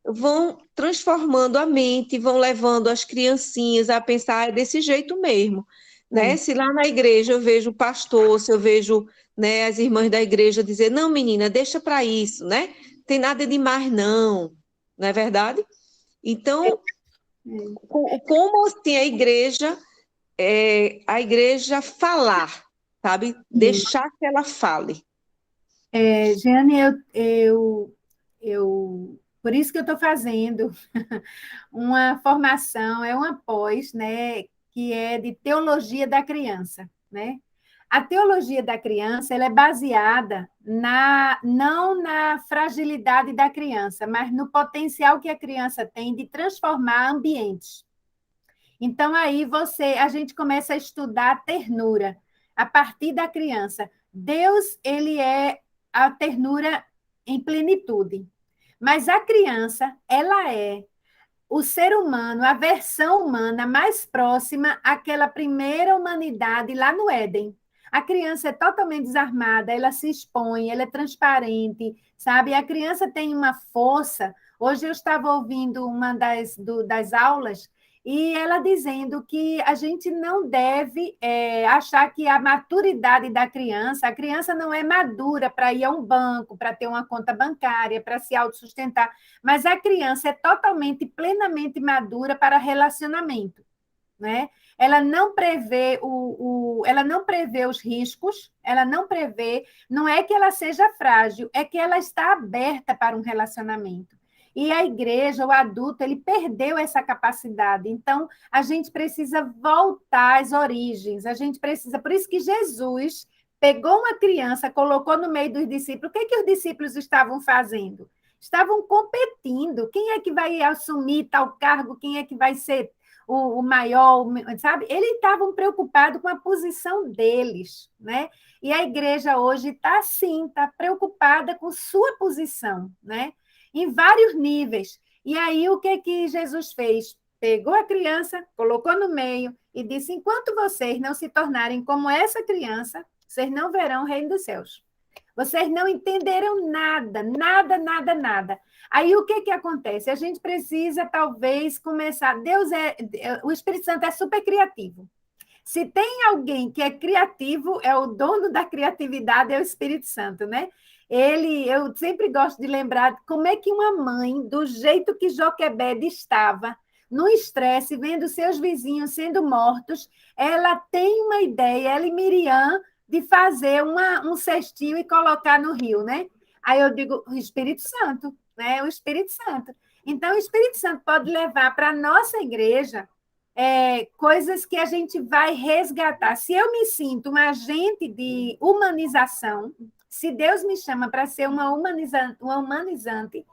vão transformando a mente, vão levando as criancinhas a pensar desse jeito mesmo, né? Se lá na igreja eu vejo o pastor, se eu vejo, né, as irmãs da igreja dizer, não, menina, deixa para isso, né? Tem nada demais não, não é verdade? Então, como assim a igreja falar, sabe? Deixar que ela fale. Jeane, por isso que eu estou fazendo uma formação, uma pós, né, que é de teologia da criança, né? A teologia da criança ela é baseada não na fragilidade da criança, mas no potencial que a criança tem de transformar ambientes. Então, aí a gente começa a estudar a ternura a partir da criança. Deus, ele é a ternura em plenitude. Mas a criança, ela é o ser humano, a versão humana mais próxima àquela primeira humanidade lá no Éden. A criança é totalmente desarmada, ela se expõe, ela é transparente, sabe? A criança tem uma força. Hoje eu estava ouvindo uma das aulas e ela dizendo que a gente não deve achar que a maturidade da criança, a criança não é madura para ir a um banco, para ter uma conta bancária, para se autossustentar, mas a criança é totalmente, plenamente madura para relacionamento, né? Ela não prevê ela não prevê os riscos, ela não prevê, não é que ela seja frágil, é que ela está aberta para um relacionamento. E a igreja, o adulto, ele perdeu essa capacidade. Então, a gente precisa voltar às origens, a gente precisa. Por isso que Jesus pegou uma criança, colocou no meio dos discípulos. O que que os discípulos estavam fazendo? Estavam competindo. Quem é que vai assumir tal cargo? Quem é que vai ser o maior, sabe? Eles estavam preocupados com a posição deles, né? E a igreja hoje está assim, está preocupada com sua posição, né? Em vários níveis. E aí, o que Jesus fez? Pegou a criança, colocou no meio e disse: enquanto vocês não se tornarem como essa criança, vocês não verão o reino dos céus. Vocês não entenderam nada, nada, nada, nada. Aí o que acontece? A gente precisa, talvez, começar. O Espírito Santo é super criativo. Se tem alguém que é criativo, é o dono da criatividade, é o Espírito Santo, né? Eu sempre gosto de lembrar como é que uma mãe, do jeito que Joquebede estava, no estresse, vendo seus vizinhos sendo mortos, ela tem uma ideia, ela e Miriam, de fazer um cestinho e colocar no rio, né? Aí eu digo, o Espírito Santo, né? O Espírito Santo. Então, o Espírito Santo pode levar para a nossa igreja coisas que a gente vai resgatar. Se eu me sinto um agente de humanização, se Deus me chama para ser uma humanizante,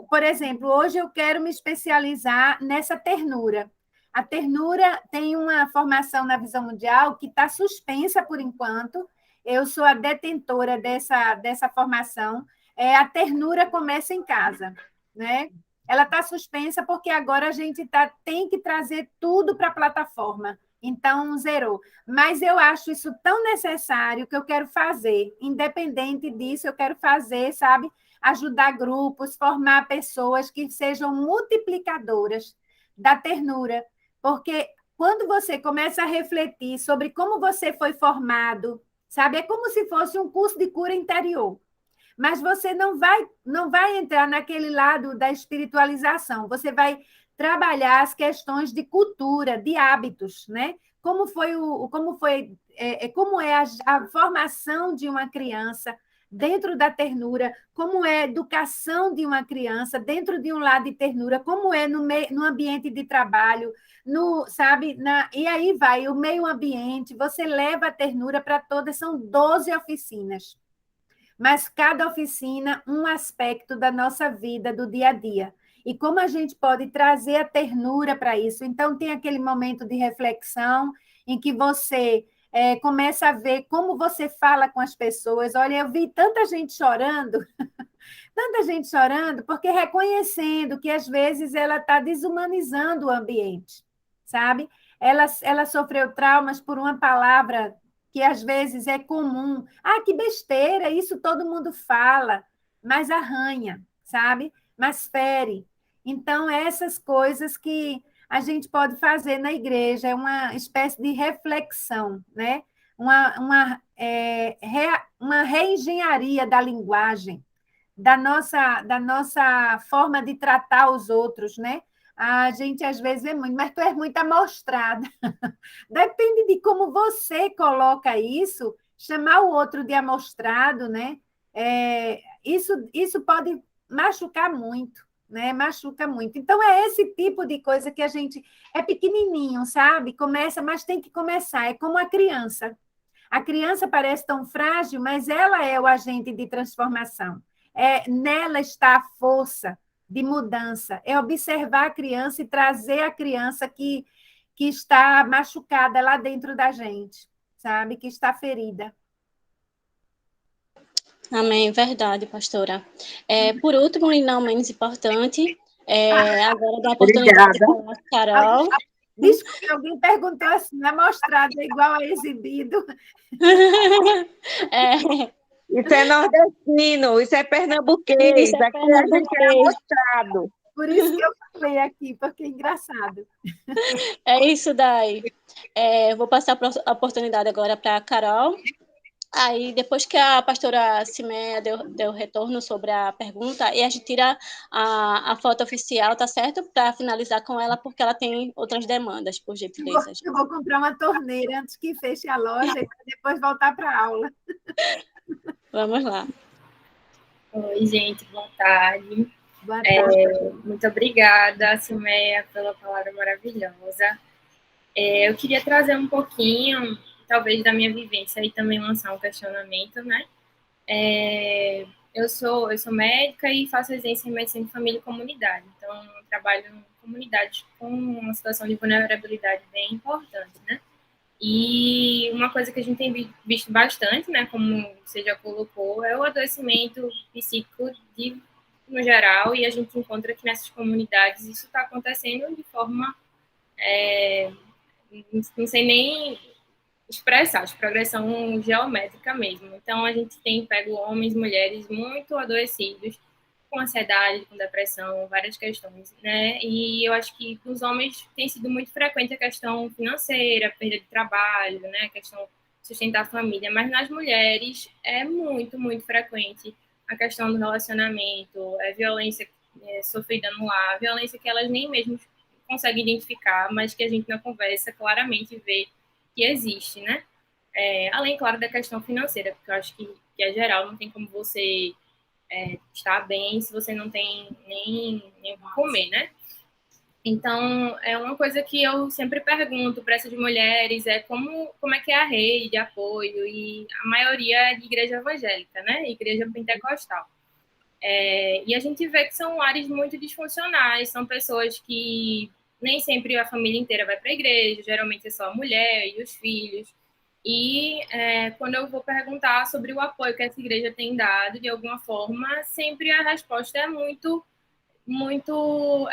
por exemplo, hoje eu quero me especializar nessa ternura. A ternura tem uma formação na Visão Mundial que está suspensa por enquanto. Eu sou a detentora dessa formação. A ternura começa em casa, né? Ela está suspensa porque agora a gente tem que trazer tudo para a plataforma. Então, zerou. Mas eu acho isso tão necessário que eu quero fazer. Independente disso, eu quero fazer, sabe? Ajudar grupos, formar pessoas que sejam multiplicadoras da ternura. Porque quando você começa a refletir sobre como você foi formado, sabe? É como se fosse um curso de cura interior. Mas você não vai entrar naquele lado da espiritualização. Você vai trabalhar as questões de cultura, de hábitos, né? Como é a formação de uma criança dentro da ternura, como é a educação de uma criança dentro de um lar de ternura, como é no ambiente de trabalho, sabe? E aí vai o meio ambiente, você leva a ternura para todas, são 12 oficinas. Mas cada oficina, um aspecto da nossa vida, do dia a dia. E como a gente pode trazer a ternura para isso? Então, tem aquele momento de reflexão em que você começa a ver como você fala com as pessoas. Olha, eu vi tanta gente chorando, porque reconhecendo que, às vezes, ela está desumanizando o ambiente, sabe? Ela sofreu traumas por uma palavra que, às vezes, é comum. Ah, que besteira, isso todo mundo fala, mas arranha, sabe? Mas fere. Então, essas coisas que a gente pode fazer na igreja, é uma espécie de reflexão, né? Uma reengenharia da linguagem, da nossa forma de tratar os outros, né? A gente, às vezes, é muito, mas tu és muito amostrada. Depende de como você coloca isso, chamar o outro de amostrado, né? Isso pode machucar muito, né? Machuca muito. Então, é esse tipo de coisa que a gente... É pequenininho, sabe? Começa, mas tem que começar. É como a criança. A criança parece tão frágil, mas ela é o agente de transformação. Nela está a força de mudança. É observar a criança e trazer a criança que está machucada lá dentro da gente, sabe? Que está ferida. Amém, verdade, pastora. Por último, e não menos importante, Agora dá a oportunidade Obrigada. para a Carol. Desculpe, alguém perguntou assim, é mostrado igual a exibido? É, Isso é nordestino, isso é pernambuquês. isso é Aqui a gente é pernambuquês. amostrado. Por isso que eu falei aqui, porque é engraçado. É isso daí. Vou passar a oportunidade agora para a Carol. Aí, depois que a pastora Simeia deu retorno sobre a pergunta, e a gente tira a foto oficial, tá certo? Para finalizar com ela, porque ela tem outras demandas, por gentileza. Eu vou comprar uma torneira antes que feche a loja e depois voltar para a aula. Vamos lá. Oi, gente, boa tarde. Boa tarde. Muito obrigada, Simeia, pela palavra maravilhosa. Eu queria trazer um pouquinho, talvez, da minha vivência e também lançar um questionamento, né? Eu sou médica e faço residência em medicina de família e comunidade. Então, eu trabalho em comunidades com uma situação de vulnerabilidade bem importante, né? E uma coisa que a gente tem visto bastante, né, como você já colocou, é o adoecimento psíquico no geral, e a gente encontra que nessas comunidades isso está acontecendo de forma, não sei nem expressar, de progressão geométrica mesmo. Então, a gente tem pego homens, mulheres muito adoecidos, com ansiedade, com depressão, várias questões, né? E eu acho que nos homens tem sido muito frequente a questão financeira, perda de trabalho, né? A questão de sustentar a família, mas nas mulheres é muito, muito frequente a questão do relacionamento, violência sofrida no lar, violência que elas nem mesmo conseguem identificar, mas que a gente na conversa claramente vê que existe, né? Além, claro, da questão financeira, porque eu acho que é geral, não tem como você estar bem se você não tem nem o que comer, né? Então, é uma coisa que eu sempre pergunto para essas mulheres como é que é a rede de apoio, e a maioria é de igreja evangélica, né? Igreja pentecostal. E a gente vê que são lares muito disfuncionais, são pessoas que nem sempre a família inteira vai para a igreja, geralmente é só a mulher e os filhos. E quando eu vou perguntar sobre o apoio que essa igreja tem dado, de alguma forma, sempre a resposta é muito, muito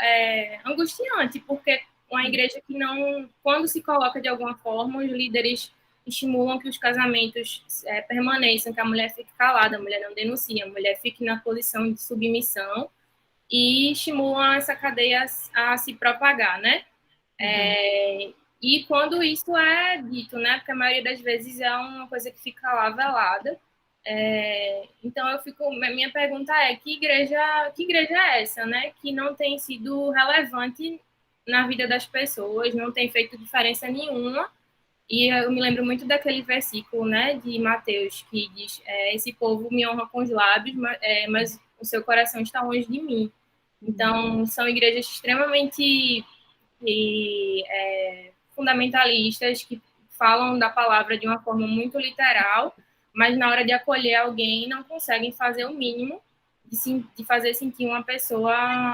angustiante, porque uma igreja que não, quando se coloca de alguma forma, os líderes estimulam que os casamentos permaneçam, que a mulher fique calada, a mulher não denuncie, a mulher fique na posição de submissão, e estimulam essa cadeia a se propagar, né? E quando isso é dito, né? Porque a maioria das vezes é uma coisa que fica lá velada. Então minha pergunta é que igreja é essa, né? Que não tem sido relevante na vida das pessoas, não tem feito diferença nenhuma. E eu me lembro muito daquele versículo, né, de Mateus, que diz: esse povo me honra com os lábios, mas o seu coração está longe de mim. Então, são igrejas extremamente fundamentalistas, que falam da palavra de uma forma muito literal, mas na hora de acolher alguém não conseguem fazer o mínimo de fazer sentir uma pessoa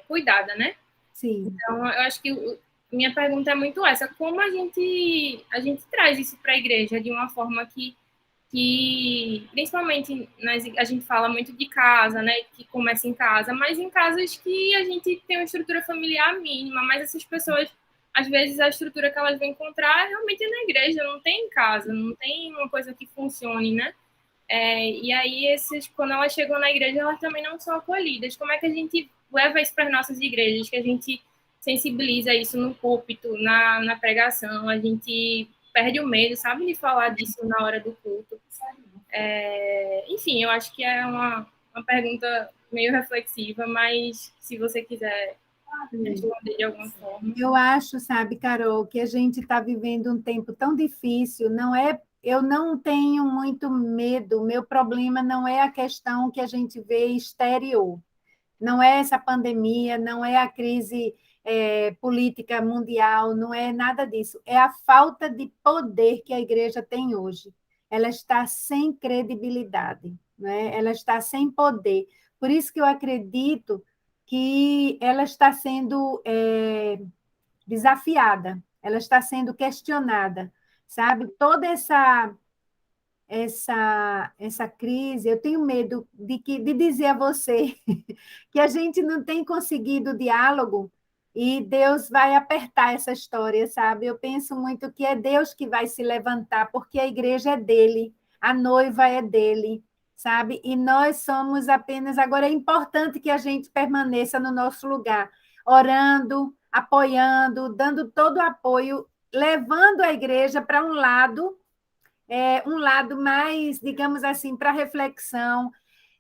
cuidada, né? Sim. Então, eu acho que minha pergunta é muito essa: como a gente traz isso para a igreja de uma forma que principalmente a gente fala muito de casa, né, que começa em casa, mas em casas que a gente tem uma estrutura familiar mínima, mas essas pessoas, às vezes, a estrutura que elas vão encontrar realmente é na igreja, não tem em casa, não tem uma coisa que funcione, né? E aí, quando elas chegam na igreja, elas também não são acolhidas. Como é que a gente leva isso para as nossas igrejas, que a gente sensibiliza isso no púlpito, na pregação, a gente perde o medo, sabe, de falar disso na hora do culto. Enfim, eu acho que é uma pergunta meio reflexiva, mas se você quiser responder de alguma forma. Eu acho, sabe, Carol, que a gente está vivendo um tempo tão difícil, eu não tenho muito medo, meu problema não é a questão que a gente vê exterior, não é essa pandemia, não é a crise política mundial, não é nada disso. É a falta de poder que a igreja tem hoje. Ela está sem credibilidade, né? Ela está sem poder. Por isso que eu acredito que ela está sendo desafiada, ela está sendo questionada, sabe? Toda essa crise, eu tenho medo de dizer a você que a gente não tem conseguido o diálogo e Deus vai apertar essa história, sabe? Eu penso muito que é Deus que vai se levantar, porque a igreja é dele, a noiva é dele, sabe? E nós somos apenas. Agora, é importante que a gente permaneça no nosso lugar, orando, apoiando, dando todo o apoio, levando a igreja para um lado mais, digamos assim, para reflexão,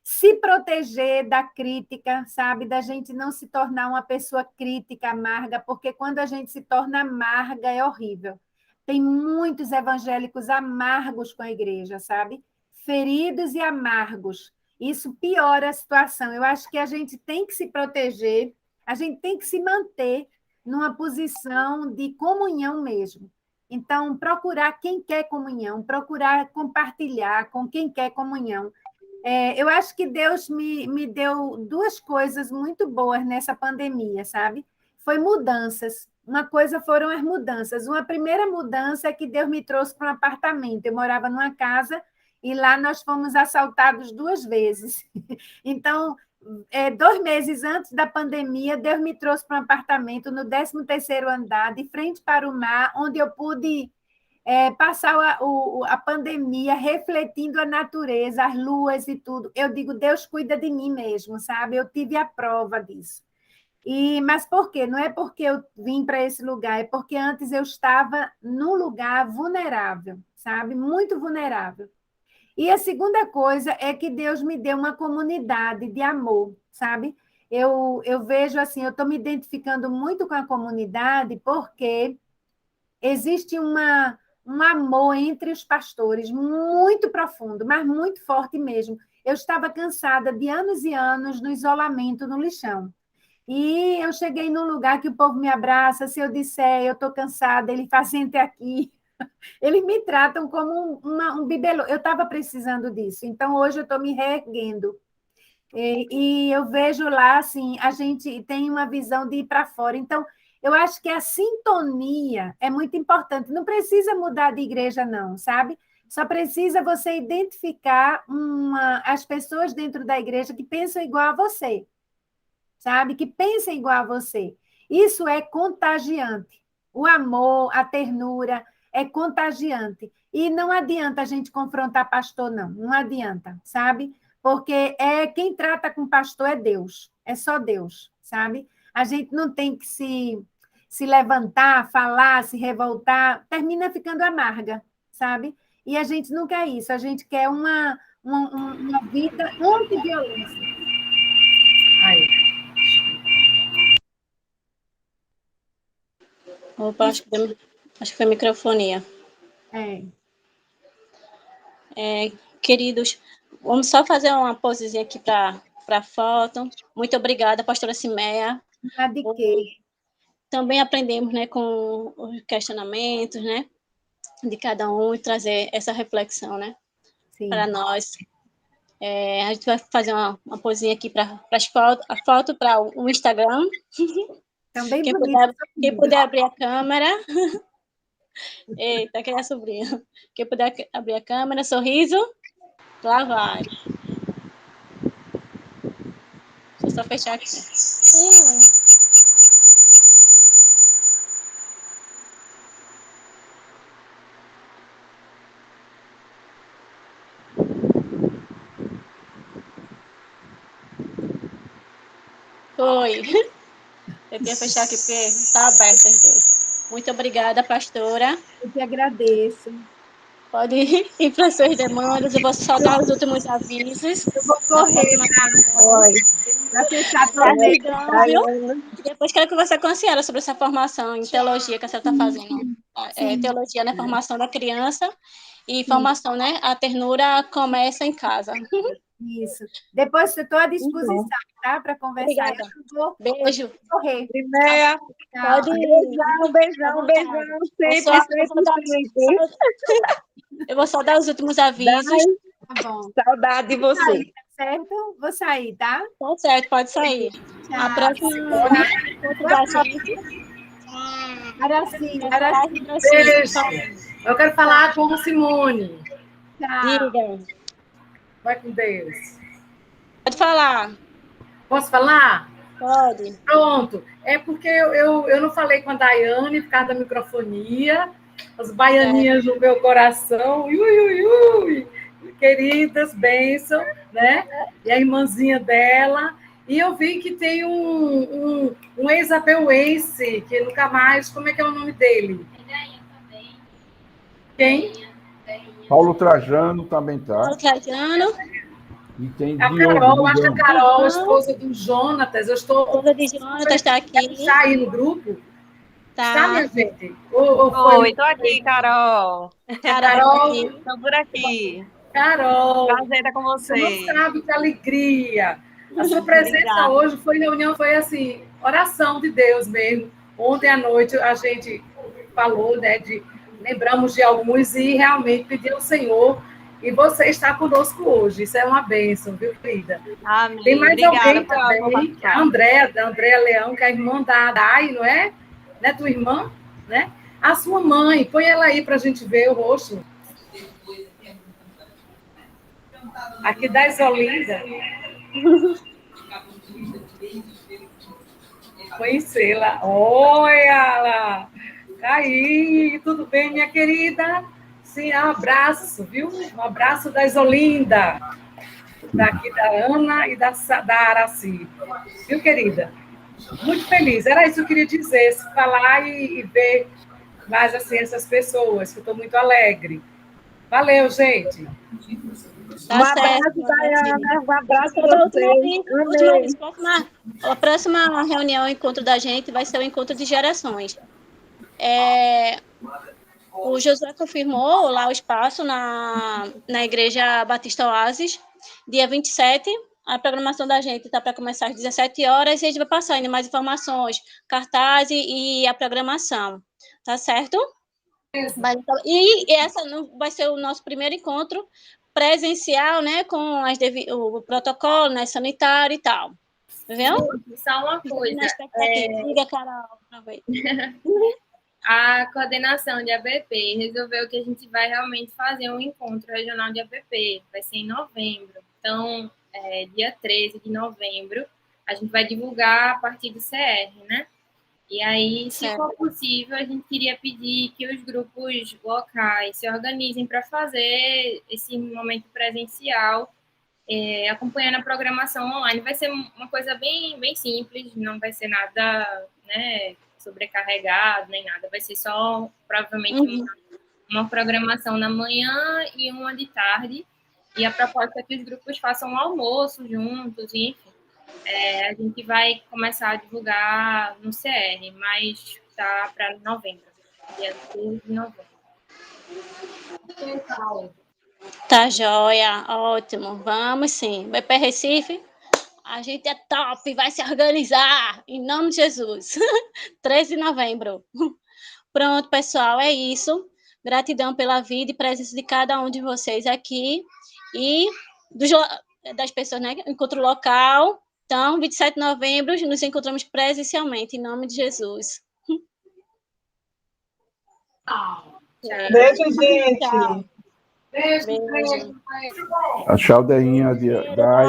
se proteger da crítica, sabe? Da gente não se tornar uma pessoa crítica, amarga, porque quando a gente se torna amarga é horrível. Tem muitos evangélicos amargos com a igreja, sabe? Feridos e amargos. Isso piora a situação. Eu acho que a gente tem que se proteger, a gente tem que se manter numa posição de comunhão mesmo. Então, procurar quem quer comunhão, procurar compartilhar com quem quer comunhão. Eu acho que Deus me deu duas coisas muito boas nessa pandemia, sabe? Foi mudanças. Uma coisa foram as mudanças. Uma primeira mudança é que Deus me trouxe para um apartamento. Eu morava numa casa e lá nós fomos assaltados 2 vezes. Então, 2 meses antes da pandemia, Deus me trouxe para um apartamento no 13º andar, de frente para o mar, onde eu pude passar a pandemia refletindo a natureza, as luas e tudo. Eu digo, Deus cuida de mim mesmo, sabe? Eu tive a prova disso. Mas por quê? Não é porque eu vim para esse lugar, é porque antes eu estava num lugar vulnerável, sabe? Muito vulnerável. E a segunda coisa é que Deus me deu uma comunidade de amor, sabe? Eu vejo assim, eu estou me identificando muito com a comunidade porque existe um amor entre os pastores muito profundo, mas muito forte mesmo. Eu estava cansada de anos e anos no isolamento, no lixão. E eu cheguei num lugar que o povo me abraça, se eu disser eu estou cansada, ele faz sente aqui. Eles me tratam como um bibelô. Eu estava precisando disso, então hoje eu estou me reerguendo. E eu vejo lá, assim, a gente tem uma visão de ir para fora. Então, eu acho que a sintonia é muito importante. Não precisa mudar de igreja, não, sabe? Só precisa você identificar as pessoas dentro da igreja que pensam igual a você, sabe? Que pensam igual a você. Isso é contagiante. O amor, a ternura é contagiante. E não adianta a gente confrontar pastor, não. Não adianta, sabe? Porque quem trata com pastor é Deus. É só Deus, sabe? A gente não tem que se levantar, falar, se revoltar. Termina ficando amarga, sabe? E a gente não quer isso. A gente quer uma vida anti-violência. Aí. Opa, acho que foi microfonia. Queridos, vamos só fazer uma posezinha aqui para a foto. Muito obrigada, pastora Cimeia. De quê? Também aprendemos, né, com os questionamentos, né, de cada um e trazer essa reflexão, né, para nós. A gente vai fazer uma posezinha aqui para a foto para o Instagram. Também quem puder abrir a câmera. Eita, que é a sobrinha. Quem puder abrir a câmera, sorriso, lá vai. Deixa eu só fechar aqui. Foi. Eu queria fechar aqui porque está aberto as duas. Muito obrigada, pastora. Eu que agradeço. Pode ir para as suas demandas. Eu vou só dar os últimos avisos. Eu vou correr para fechar tudo. Depois quero conversar com a senhora sobre essa formação em teologia que a senhora está fazendo. Teologia na formação da criança e formação, né? A ternura começa em casa. Isso. Depois eu estou à disposição, tá? Para conversar. Beijo. Correr. Primeira. Pode ir. Beijão. Sempre. Eu vou só dar os últimos avisos. Tá bom. Saudade de você. Tá certo? Vou sair, tá? Tá certo, pode sair. Tchau. A próxima Araci. Eu quero falar com a Simone. Tchau. Diga. Vai com Deus. Pode falar. Posso falar? Pode. Pronto. É porque eu não falei com a Daiane por causa da microfonia, as baianinhas no meu coração, ui, ui, ui, queridas, bênção, né? E a irmãzinha dela. E eu vi que tem um ex-abeuense, que nunca mais, como é que é o nome dele? Quem? Paulo Trajano também tá. Paulo Trajano. E tem A Diogo Carol, acho que a Mugano. Carol, a esposa do Jonatas. Eu estou. Esposa de Jonatas está aqui. Está aí no grupo? Tá. Está, minha gente? Ou foi... Oi, estou aqui, Carol. Carol. Estou por aqui. Carol. Prazer estar com você. Você não sabe que alegria. A sua presença Obrigada. hoje foi reunião, foi assim, oração de Deus mesmo. Ontem à noite a gente falou, né, lembramos de alguns e realmente pediu ao Senhor. E você está conosco hoje. Isso é uma bênção, viu, querida? Amém. Tem mais Obrigada alguém também, que é a Andréa Leão, que é a irmã da Dai, não é? Né, tua irmã? Né? A sua mãe, põe ela aí para a gente ver o rosto. Aqui da Isolinda. Conhecê-la. Olha lá. Caí, tudo bem, minha querida? Sim, um abraço, viu? Um abraço da Isolinda. Daqui da Ana e da Araci. Viu, querida? Muito feliz. Era isso que eu queria dizer, falar e ver mais assim essas pessoas, que eu estou muito alegre. Valeu, gente. Tá certo. Daiane. Um abraço Da para última vocês. vez, a próxima reunião, o encontro da gente, vai ser o encontro de gerações. O Josué confirmou lá o espaço na Igreja Batista Oasis, dia 27. A programação da gente está para começar às 17 horas e a gente vai passar ainda mais informações, cartaz e a programação. Tá certo? E essa vai ser o nosso primeiro encontro presencial, né, com o protocolo, né, sanitário e tal. Viu? Só uma coisa. Diga, Carol, aproveita. A coordenação de ABP resolveu que a gente vai realmente fazer um encontro regional de ABP. Vai ser em novembro. Então, dia 13 de novembro, a gente vai divulgar a partir do CR, né? E aí, se for possível, a gente queria pedir que os grupos locais se organizem para fazer esse momento presencial, acompanhando a programação online. Vai ser uma coisa bem, bem simples, não vai ser nada, né, sobrecarregado, nem nada. Vai ser só, provavelmente, uma programação na manhã e uma de tarde. E a proposta é que os grupos façam um almoço juntos, enfim. A gente vai começar a divulgar no CR, mas tá para novembro, dia 13 de novembro. Tá joia, ótimo. Vamos sim. BP Recife, a gente é top, vai se organizar, em nome de Jesus. 13 de novembro. Pronto, pessoal, é isso. Gratidão pela vida e presença de cada um de vocês aqui. E das pessoas, né? Encontro local. Então, 27 de novembro, nos encontramos presencialmente, em nome de Jesus. Beijo, gente. Tchau. Beijo. A Chaldeinha de Dai.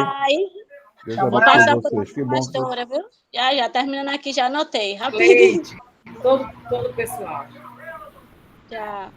Deus Vou abençoe passar vocês. Que para a bom que pastora, viu? Já terminando aqui, já anotei. Rapidinho. Leite. Todo o pessoal. Tchau.